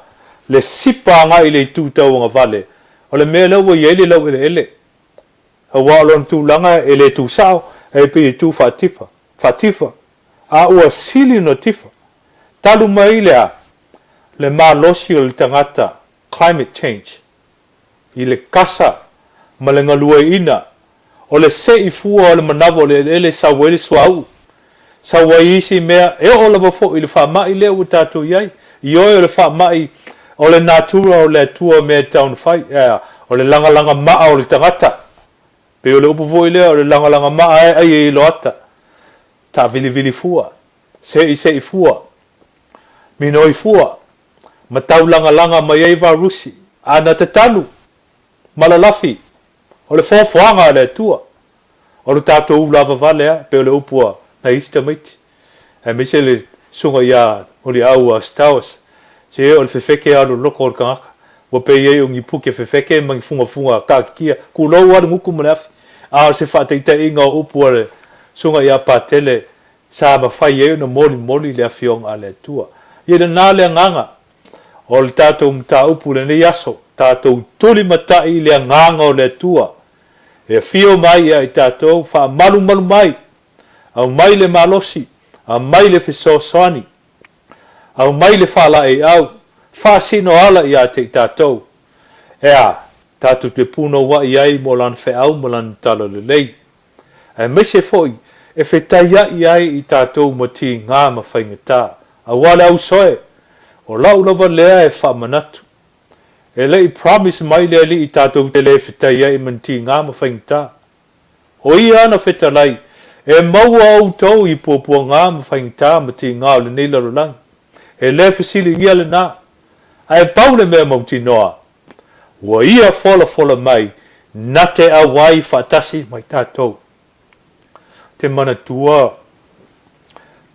A: Le sipa nga I le tūtau nga vale. O le mea lau I ele lau ele. Hawa alon tūlanga e le tūsao. E pe tū fatifa. A ua sili no tifa. Talu mai lea. Le malosi o le tangata. Climate change. I le kasa. Ma le ngalua ina. O le seifua o le manawa le ele sawele suau. Sawai isi mea. E o lava fo I le whamai lea u tātou iai. I oi o le whamai. O le natura o le atua mea taun whai. O le langa maa o le tangata. Pe o le upu foi lea o le langa maa ai loata. Ta vili fua. Sei fua. Minoi fua. Ma tau langa mai ai varusi. Ana te tanu. Malalafi. O le fofoanga le atua. O le tātou lava valea. Pe o le upua na ista maiti. E mise le sunga ia o le au a stawas. Se o le fefeke alu loko o le kangaka. Wa pe iei o ngipuke fefeke mangi funga kakia. Kulau adu nguku manafi. A se whateita inga o upua le sunga ia pa tele. Sa ma fai iei na moli le afionga a le atua. Ia le nā le nganga. O le tātou mta upu le ne yaso. Tātou tuli matai le nganga o le atua. E fio mai ia I tātou wha malu mai. Au mai le malosi. Au mai le fesosoani. Au mai le whala e au. Wha sino ala ia te tātou. Ea, tātou te puno wa iai mo lan whe au mo lan talo le lei. E mese foi, e whetaya iai I tātou ma ti ngā ma whaingata. A wale au soe, o lau lava lea e wha manatu. E lei promise mai lea li I tātou te le whetaya I man ti ngā ma whaingata. O ia ana whetalai, e maua au tau I pōpua ngā ma whaingata ma ti ngā o le nei larolangi. E le whesili ia le nā. A e pau le mea mauti noa. Wa ia fola mai, na te awai whaatasi mai tātou. Te mana tua,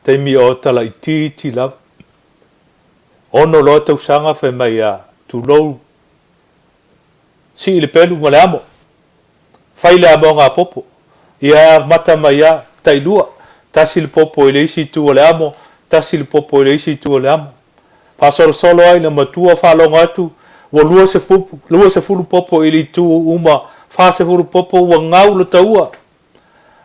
A: te mi o tala i titi lava. Ono loa tau sanga whai mai a tūlou. Si ili pelu ma le amo. Whai le amo ngā popo. Ia mata mai a tailua. Tasi le popo i le isi tua le amo. Tasi le popo i le isi tua le amo. Pasoro solo ai le matua whalonga atu. Wa lua se fulu popo i li tu uma. Wha se fulu popo wa ngau lo taua.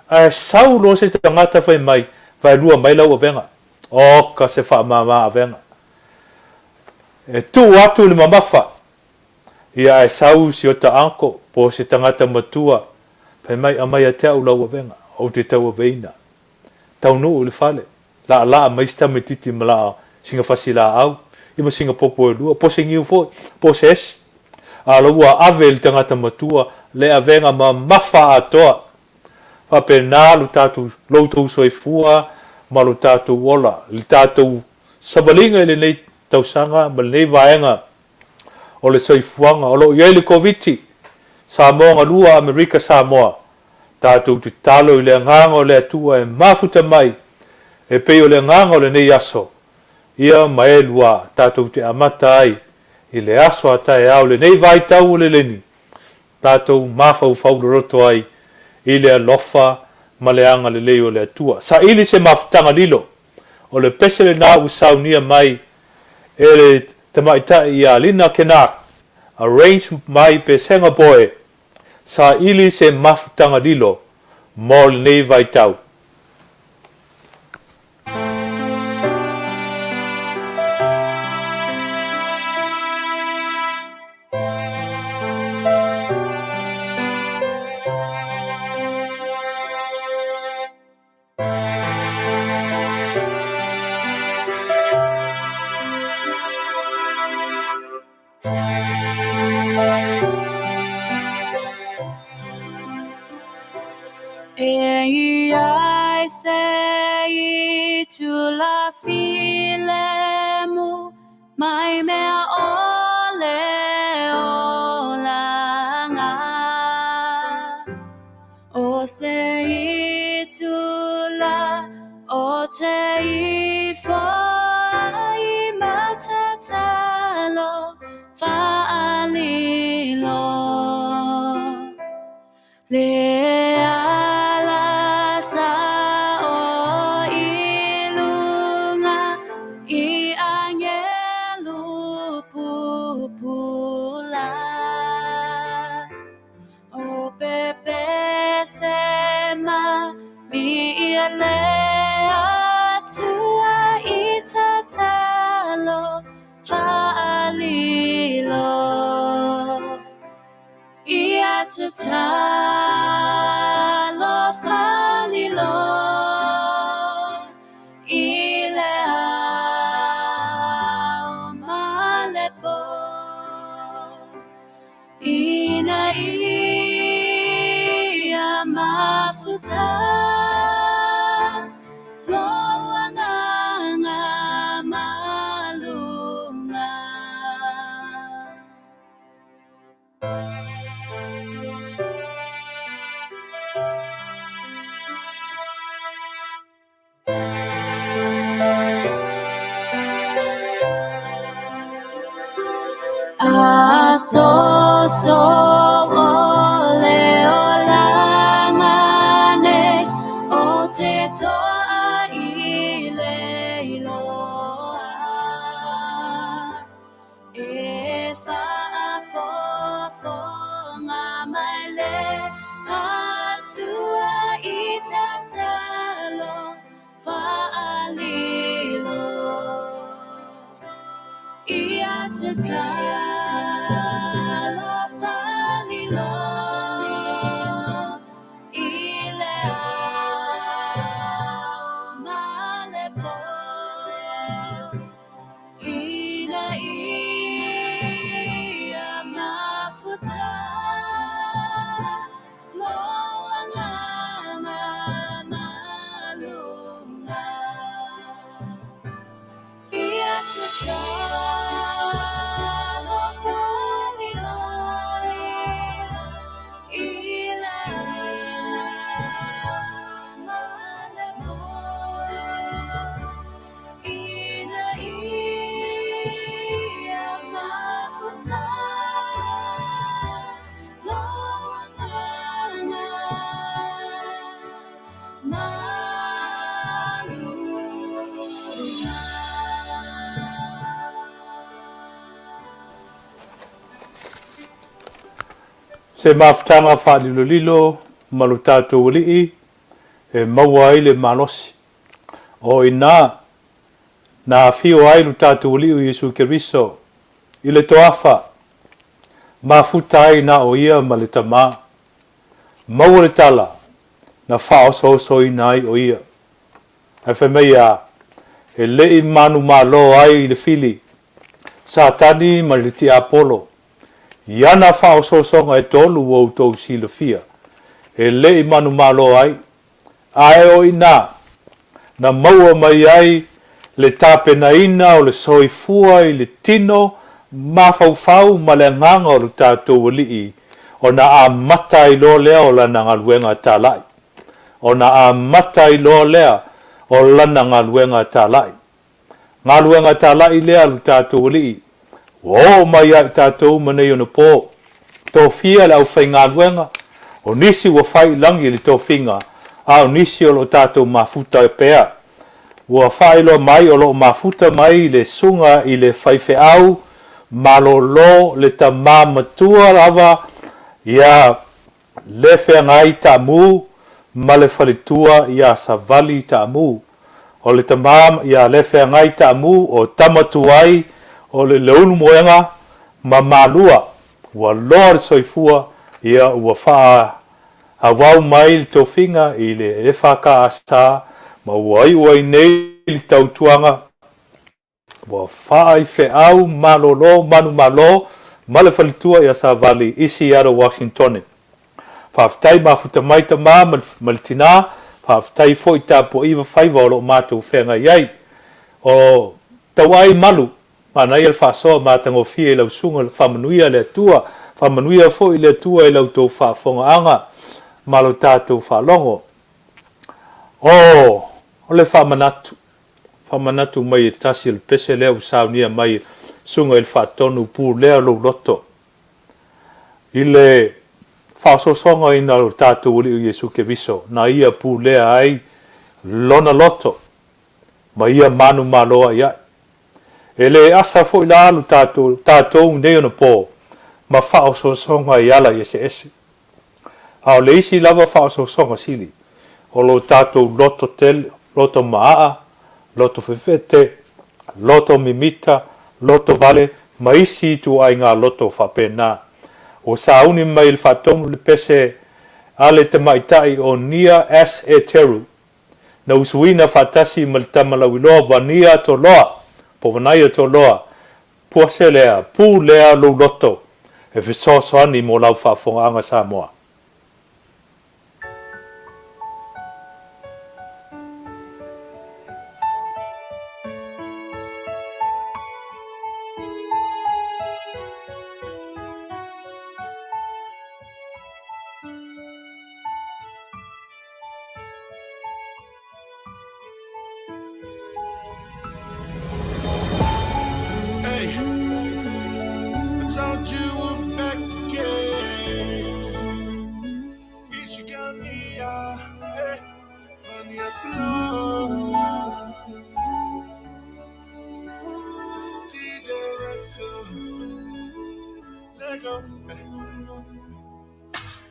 A: A sau lo se tangata whai mai. Vai lua mai lau a venga. Oka se wha mama a venga. E tu atu le mamafa. Ia e sau si o ta anko. Po se tangata matua. Whai mai a mai a te au lau a venga. O te tau a veina. Tau no le fale. La mai sta me titi mala singa fasila au. Ima singa popo e lua. Po se ngiu fo. Po se es. A laua ave le tangata matua. Le a venga ma mafa atoa. Pape nā lu tātou loutou soifua. Ma lu tātou wola. Le tātou savalinga ele nei tausanga. Ma le nei vaenga. O le soifuanga. O lo iei le koviti. Samoa lua Amerika Samoa. Tātou te talo i le nganga o le atua e mafuta mai. E pei o le nganga o le nei aso. Ia mai lua tātou te amata ai. I le aso ata e au le nei vai tau o le leni. Tātou mafau fau roto ai. I le alofa ma le anga le lei o le atua. Sa ili se mafutanga lilo. O le pesele nā usau nia mai. E le tamaita i a lina kenak. Arrange mai pe senga boe. Sa ili se mafutanga lilo. Mo le nei vai tau.
E: I say to la filemu mai mea ole olanga o se to la o te ifo I matatalo fa'alilo le Talo falilo ilea malepo ina ia mafuta loanganga malunga. So ole olangane o te toa I leiloa e fa'afofo ngā mai le atua I tatalo fa'alilo ia tatalo fa'alilo ilea malepo ina ia mafuta loanganga malunga ia tatalo fa'alilo
A: Se maftanga whaalilo malu tātou lii e maua ai le malosi. O ina na fio ai lu tātou lii o Yesu Keriso i le toafa mafuta ai na o ia ma le tama. Maua le tala na whaoso ina ai o ia. E whemea e lei manu malo ai le fili sa tani ma le ti Apollo. Iana whaososonga e tolu o tau sila fia. E lei manu malo ai. Ae o ina na maua mai ai le tapena ina o le soifua i le tino mafaufau ma le nganga o le tātou lii o na a mata i lo lea o lana ngaluenga tālai. O na a mata i lo lea o lana ngaluenga tālai. Ngaluenga tālai lea lu tātou lii. O mai ai tātou manei o na pō. Tō fia le au whai ngaluenga. O nisi wa whai langi le tō whinga. Au nisi o lo tātou mafuta e pēa. Ua whaelo mai o lo mafuta mai le sunga i le whaife au. Malolo le ta mamatua rava. Ia le whea ngai ta mu. Ma le whalitua ia sa vali ta mu. O le ta mam ia le whea ngai ta mu o tamatuai. O le leunu moenga ma malua. Ua loa le soifua ia ua whaa. A wau mai le tofinga i le e whaka asa. Ma ua i nei li tautuanga. Wa fai fe au malolo manu malo male falitua ia sa vali isi aro Washington. Faftai mafuta mai ta ma maltina faftai foi tapo iwa faiva o lo matou fenga iai. O tawai malu mana ia faso matango fie lau sunga famanuia le tua famanuia foi le tua i lau tau fafonga anga malo tatou falongo. O le famanatu. Famanatu mai tasi le pese lea usaunia mai sunga il fatonu pu lea lo loto. Ile fasosonga ina lo tātou uli o Yesu Keriso. Na ia pu lea ai lona loto. Ma ia manu maloa ia. Ele asa fo ila alu tātou neo na po. Ma fasosonga i ala ese ese. Ao le isi lava fasosonga sili. O lo tātou loto tele, loto maa. Loto fefete, loto mimita, loto vale, maisi tu ai ngā loto whapena. O sauni mai il whatonu le pese ale te maitai o nia as e teru. Na usuina whatasi mal tamalawiloa vania to loa, po vanaia to loa, puase lea, pu lea lo loto, e fisosoani mo lau whafonga anga Samoa.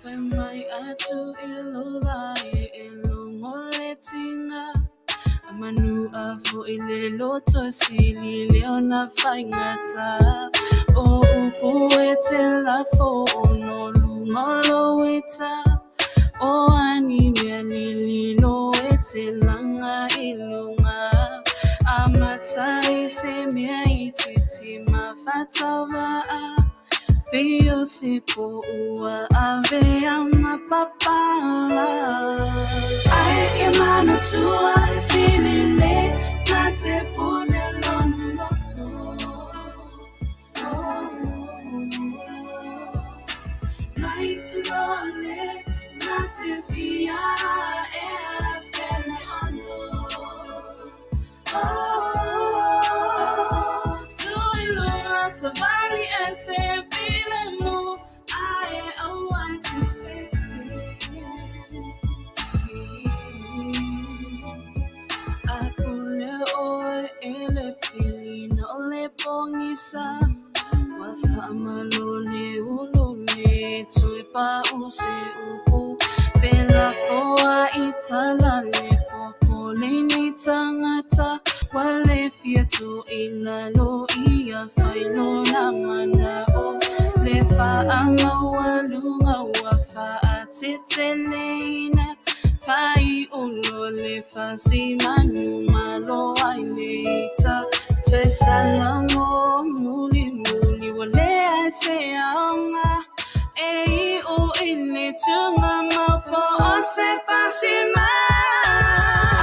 E: Mai atu iluwai ilungoletinga Amanu afo ile loto sili leona faingata O upuete la fo no lungolo weta O anime lilo ete langa ilunga Amatai se mea ititi mafatawa Pio sipo ua ave ama papala Ai emana tua le silile Na te pone lono loto Nai lole Na te fia e pele ano Tu ilura sabali ese Pongisa, wafa malole ulole, e tui pa u se upu Pela foa I tala le popo le ni tangata Wale fia tu ilalo ia whaino na mana o Le wha anga walunga wa wha a tete leina Whai ulo le wha si manu malo ai leita Te salamo muli muli wale ai se aonga Ei o ile tunga mapo o se pasima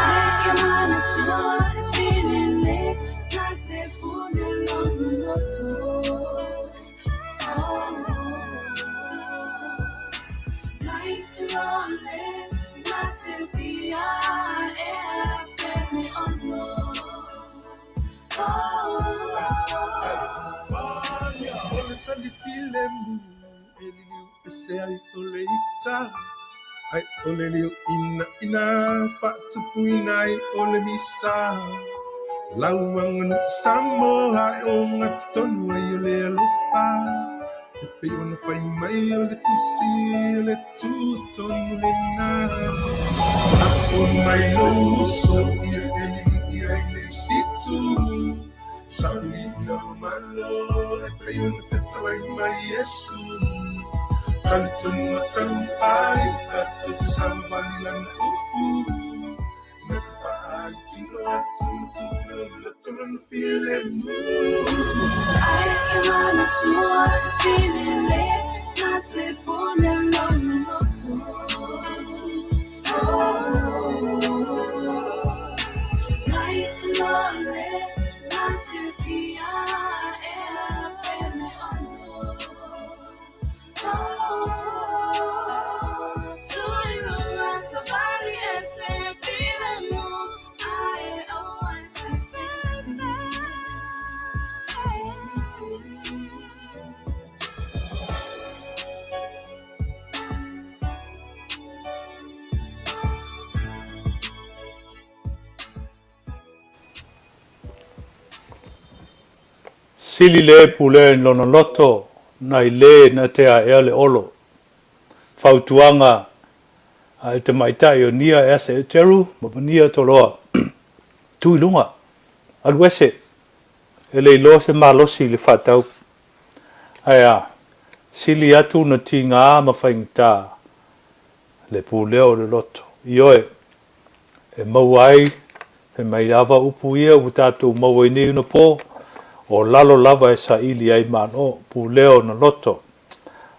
E: Ai mana tua silile Na te pune lono loto Nai lole Na te fia e a pene ono
D: Ole tali filemu Eliu ese ai ole ita Ai ole liu ina Fatupu ina ai ole misa Lauang Samoa o ngatonu ai ole alofa Epe ona fai mai ole tusi ole tutonu le na Akon mai lo uso ia ia ile situ Sabi na malo epe ona fetalai mai Yesu Talitonu matang fai tatu te sambali lana upu Metafai tino atu Latulan filemu
E: Ai mana tua silile Na te pone lono loto Nai lole Na te fia e a pene ono Tui lunga sabari ese filemu Ai o ai te fene
A: Sili le pule lono loto na ile na te a ele olo. Fautuanga a te maitai o nia ese e teru, mapania toloa. Tui lunga. Aluese. Ele ilo se malosi le fatau. Aya. Sili atu na tinga ma whaingta. Le pule o le loto. Ioe. E mauai. E mai lava upu ia utatu mauai ni una po. O lalo lava e sa ili ai mano puleo na loto.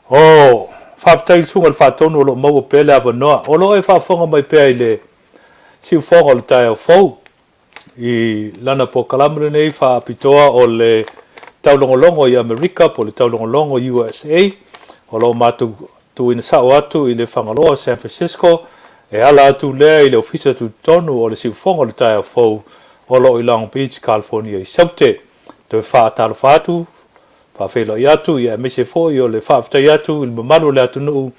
A: O whaftai sunga le whatonu o lo mau pele ava noa. O lo e whafonga mai pea i le siufonga le tai au fau. I lana po kalamere nei whaapitoa o le taulongolongo i Amerika po le taulongolongo USA. O lo matu tu ina sao atu i le whangaloa San Francisco. E ala atu lea i le ofisa tu tonu o le siufonga le tai au fau. O lo i Long Beach, California i saute. Te whaataro whātu, whawhelo i atu, i a mese fo i o le whaafitai atu, i le mamaru le atu nuu,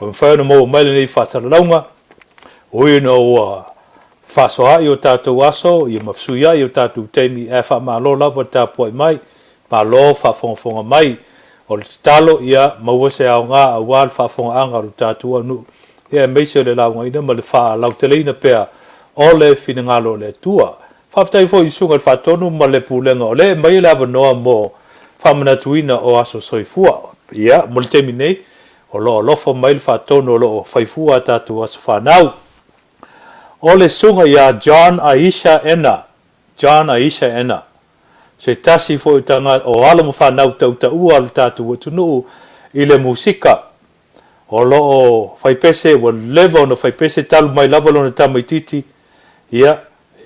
A: o me whaena mō maile nei whaatara launga, o i no whasoa i o tātou aso, i a mafsuia i o tātou teimi e wha malo lava tāpua i mai, malo whafonga mai, o le talo i a mawase au ngā a wāl whafonga anga o tātou anu, i a mese o le launga ina, ma le wha lauteleina pea, o le whina ngalo le tua, Whaftai fo i sunga whatonu ma le pulenga o le mai lava noa mo whamanatuina o aso Soifua. Ia, mo le temi nei, o lo lofo mai le whatonu o lo whaifua tatu aso whanau. O le sunga ia John Aisha Ena. Se tasi fo i tanga o alamu whanau tauta ua le tatu watunu i le musika. O lo o whaipese, o lewa ona whaipese talu mai lava lona tamaititi. Ia,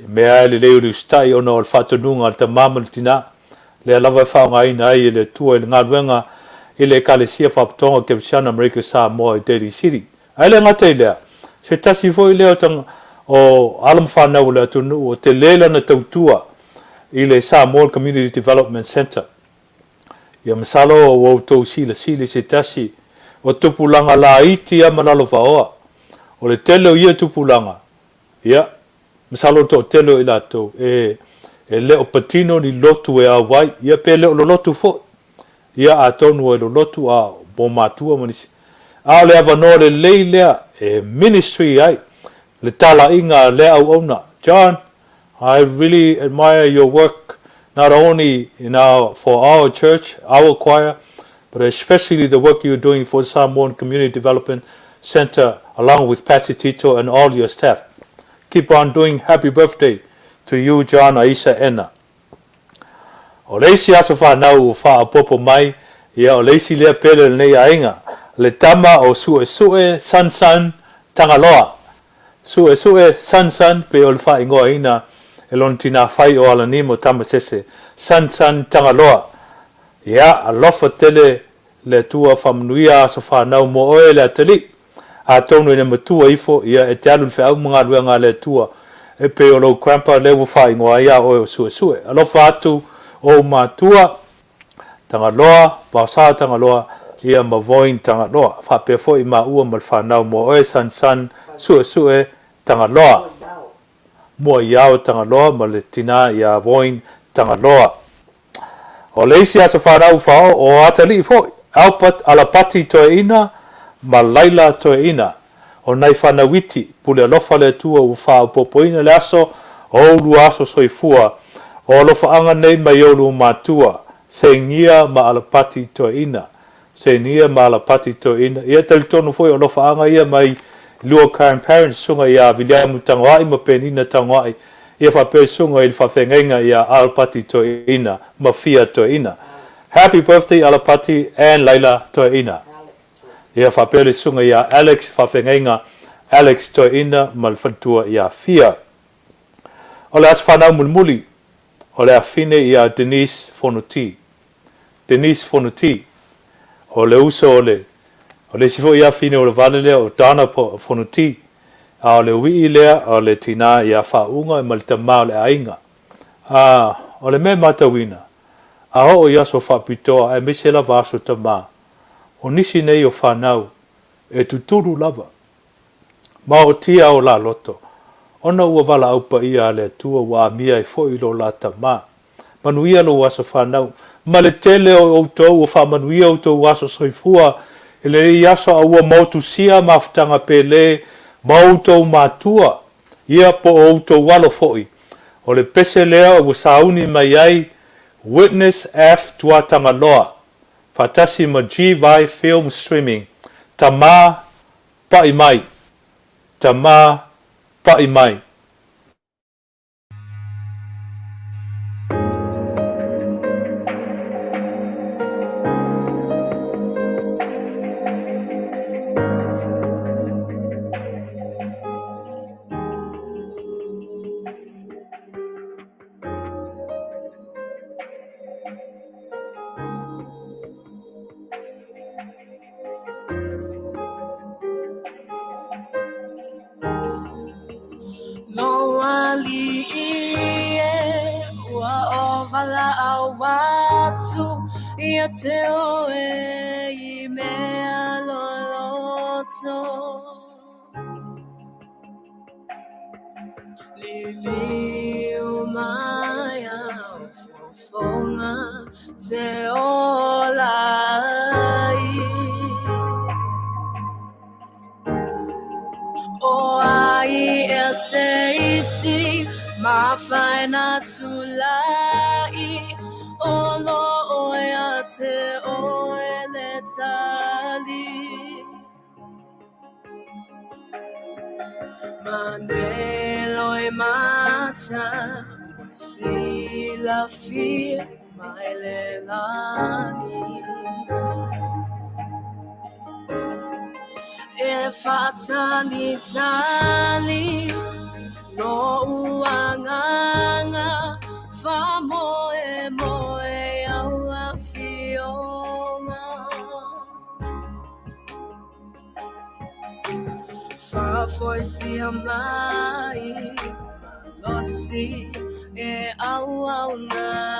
A: mea le leo le ustai ona o le whatonunga le tamama le tina le alawa e whaongaina ai le tua i le ngaruenga i le kalesia whapatonga Kepsiana Amerika Samoa i Tele City. Ai le ngata i lea. Se tasi fo i leo tanga o alam whanau le atunu o te lela na tautua i le Samoa Community Development Center. Ia masalo o wautou sila se tasi o tupulanga la iti a malalo whaoa. O le telo ia tupulanga. Ia. Masalo to telo i lato e leo patino ni lotu e awai ia pe leo lo lotu fo ia atonu e lo lotu a bo matua manisi a le ava no le leilea e ministry ai le tala inga le Auaunaga. John, I really admire your work, not only for our church, our choir, but especially the work you're doing for Samoan Community Development Center, along with Patsy Tito and all your staff. Keep on doing. Happy birthday to you, John, Aisha, Ena. O leisi aso whanau o whaapopo mai, ia o leisi lea pele nei ainga, le tama o sue san tangaloa. Sue san pe o le whaingoa ina, e lon tina whai o alani mo Tamasese, san tangaloa. Ia, alofa tele le tua whamanuia aso whanau mo oe le atali. A tonu ina matua ifo, ia e te alu le whaau mga ruenga le tua, e pe o lau krampa lewu whaingoa ia oe o sue. Alofa atu o matua, tangaloa, pausa tangaloa, ia mavoin tangaloa. Whapea fo i maua mal whanau mo oe san sue tangaloa. Mua iao tangaloa ma le tina ia voin tangaloa. O leisi asa whanau whao o atali fo, alapati toe ina, ma laila toe ina. O nei whanawiti, pule alofa le tua u whao popoina le aso, o ulu aso soifua, o lofa anga nei mai olu matua, se ngia ma alapati toe ina. Se ngia ma alapati toe ina. Ia tali tonu foi o lofa anga ia mai lua current parents sunga ia biliamu tangwai ma penina tangwai. Ia whapea sunga ili whawhengenga ia alapati toe ina, ma fia toe ina. Happy birthday alapati and Laila toe ina. Ia whapea le sunga ia Alex whawhengenga, Alex toe ina ma whantua ia fia. O le as whanau mulmuli. O le afine ia Denise Fonuti. O le uso o le sifo ia fine o le vale lea o Dana Fonuti. A o le wii lea o le tina ia whaunga e malita o le ainga. O le me matawina. A ho o yaso whapitoa e misela vaso tama. O nisi nei o whanau e tuturu lava. Ma o tia o la loto. Ona ua wala aupa ia le tua wa mia e fo ilo la tama. Manuia lo waso whanau. Ma le tele o outou o wha manuia outou waso soifua. E le iaso a ua mautu sia maftanga pele mautou matua. Ia po outou walo foi. O le pese lea o sauni mai ai Witness F tuatanga loa. Fatasi ma GVI film streaming. Tama pa imai.
E: No ali wa ovala awatu ia te oe I mea loloto lili umaya fofonga te olai o ai ese ma faina tulai olo oia te oele tali manelo e mata si la fi mai le lani e fatali tali no uanganga fa moe Auafionga fa foisi amai malosi e auaunai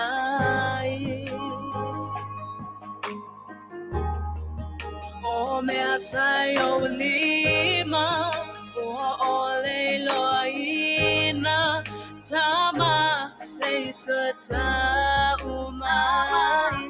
E: o mea sayo lima o ole loina Tamasese ta umai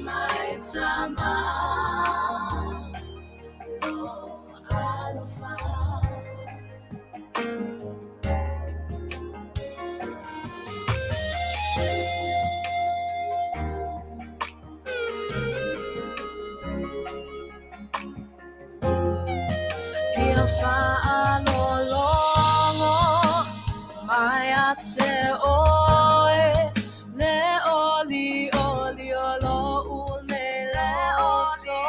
E: mai sama lo alofa ia whaalolongo mai a te oe le oli oli olo ule le oto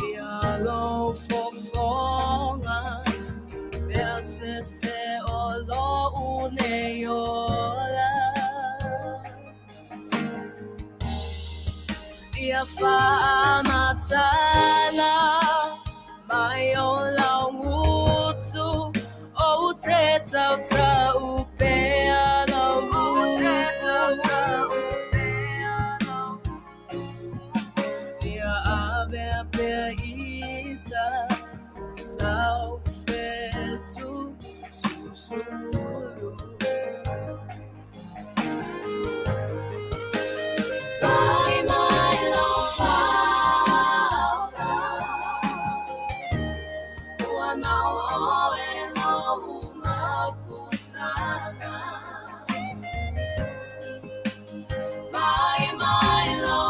E: ia lo fofonga mea se olo une yola ia whaamatana mai o lau ngutu o te tautau pea lau ia avea pea ita sau fetu susulu mai mai lau whaala ua nau oe lau makusana mai mai lau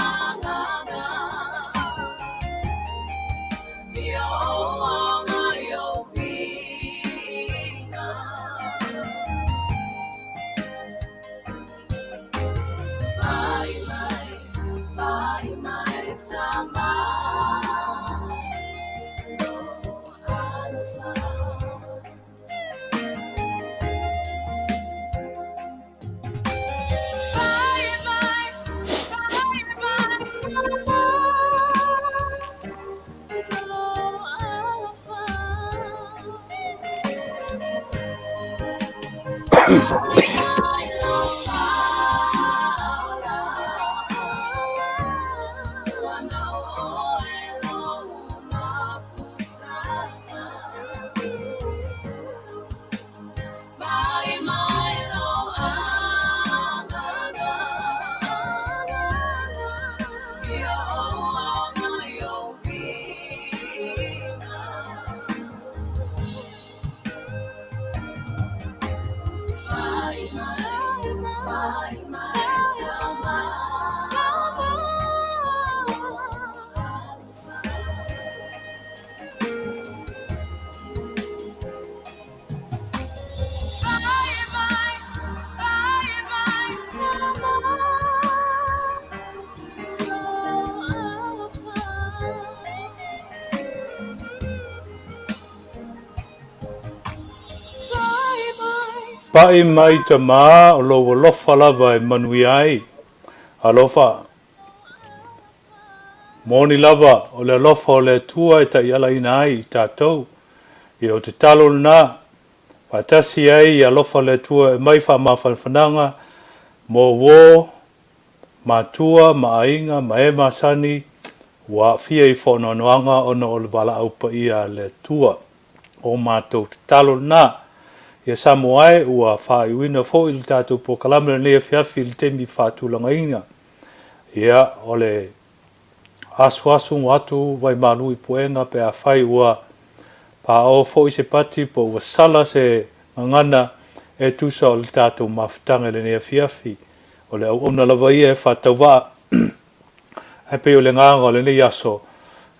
E: Auaunaga ia oanga yo vina mai mai sama lo alofa
A: Pai mai te mā o lo lofa lava e Manuia ai. Alofa. Moni lava o le lofa o le tua e ta iala ina ai i tātou. I o te talo na. Whaitasi ai i alofa le tua e mai wha mawhanwhananga. Mo wō, mātua, maainga, mae masani. Wa fia i whonoanoanga o no o le bala aupa i a le tua. O mātou te talo na. Ia Samoa ua whaiwina fo i tātou po kalamera nei Afiafi i temi whātulanga inga. Ia ole asu watu vai malu i poenga pe a whai ua pa o fo i se pati po ua sala se ngana e tusa o le tātou mawhitanga le nei Afiafi. Ole au ona lava ia e whātauwa. Hepe o le nganga o le nei aso.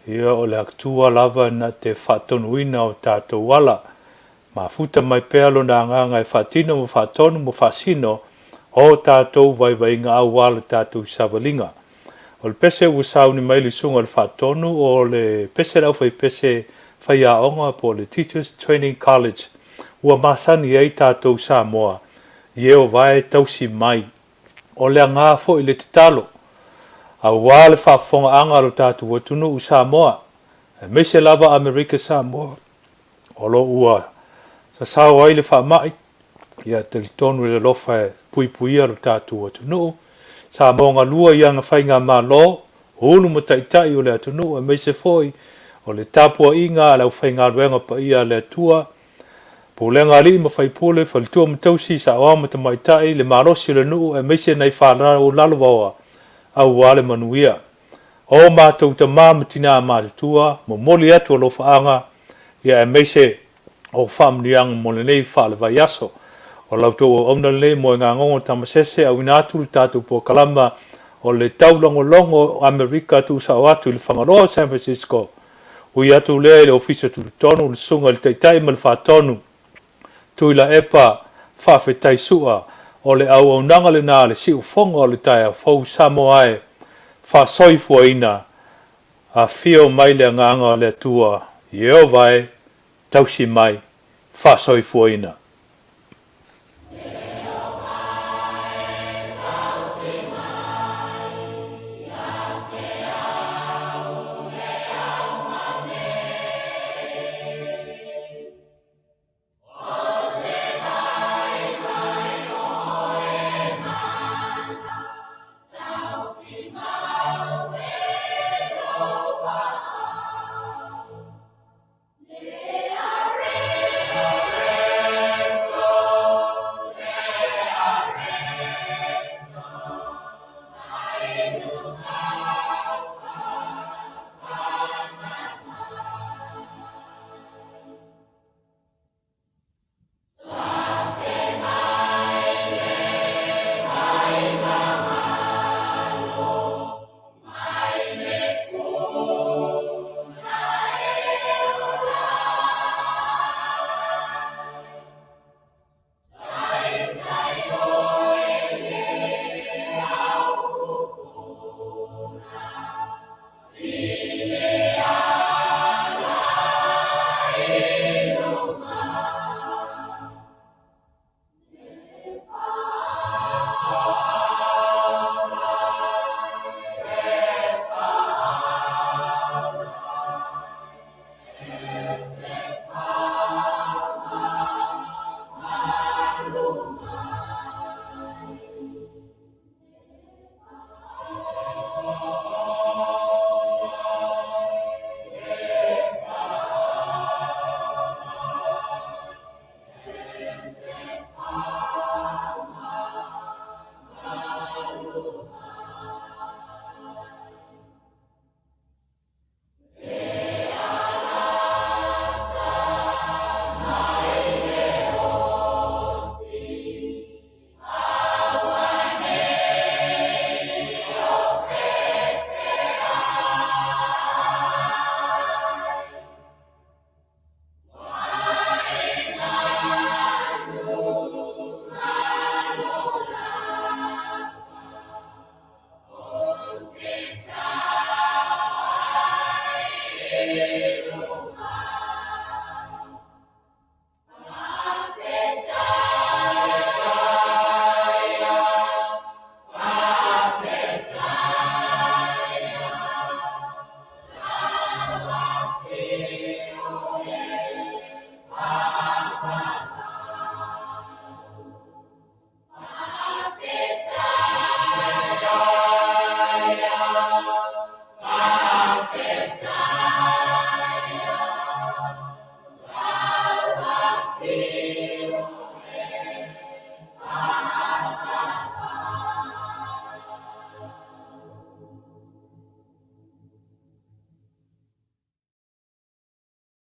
A: Ia ole aktua lava na te whātonuina o tātou wala. Ma futa mai pealo na nganga e whatino mo whatonu mo whasino o tātou vai ngā awala tātou savalinga. O le pese ua sauni mai li sunga le whatonu o le pese rau whai pese whai aonga po le Teachers Training College. Ua masani ei tātou Samoa. Ieo vai tausi mai. O le ngā fo i le titalo. A wale whafonga anga lo tātou watunu u Samoa. E mese lava Amerika Samoa. O lo ua sa sao ai le whamai, ia te tonu le lofa e pui aro tātou atunu. Sa maunga lua i anga whainga mā lo, hulu ma taitai o le atunu, e meise foi, o le tapua inga, lau whainga ruenga pa ia le atua, Pulenga li mawhai pule whalitua matausi sa oa matamaitai le marosi le nuu e meise nei whanara o lalawawa au wale Manuia. O mātou ta māmatina mātutua, mo moli atu alo whaanga, ia e meise o whamniang mo le nei whale vai aso. O lauto o auna le Moegagogo Tamasese au inatu le tātou po kalama o le taulogologo Amerika tu sa o atu le whangaroa San Francisco. Ui atu le le ofisa tu tonu le sunga le teitai ma le whatonu. Tui la epa whawhetai sua o le Auaunaga le nā le siu fonga o le taia fau Samoa e Soifua ina a fio mai le nganga le tua Yeo vai tausi mai Soifua ina.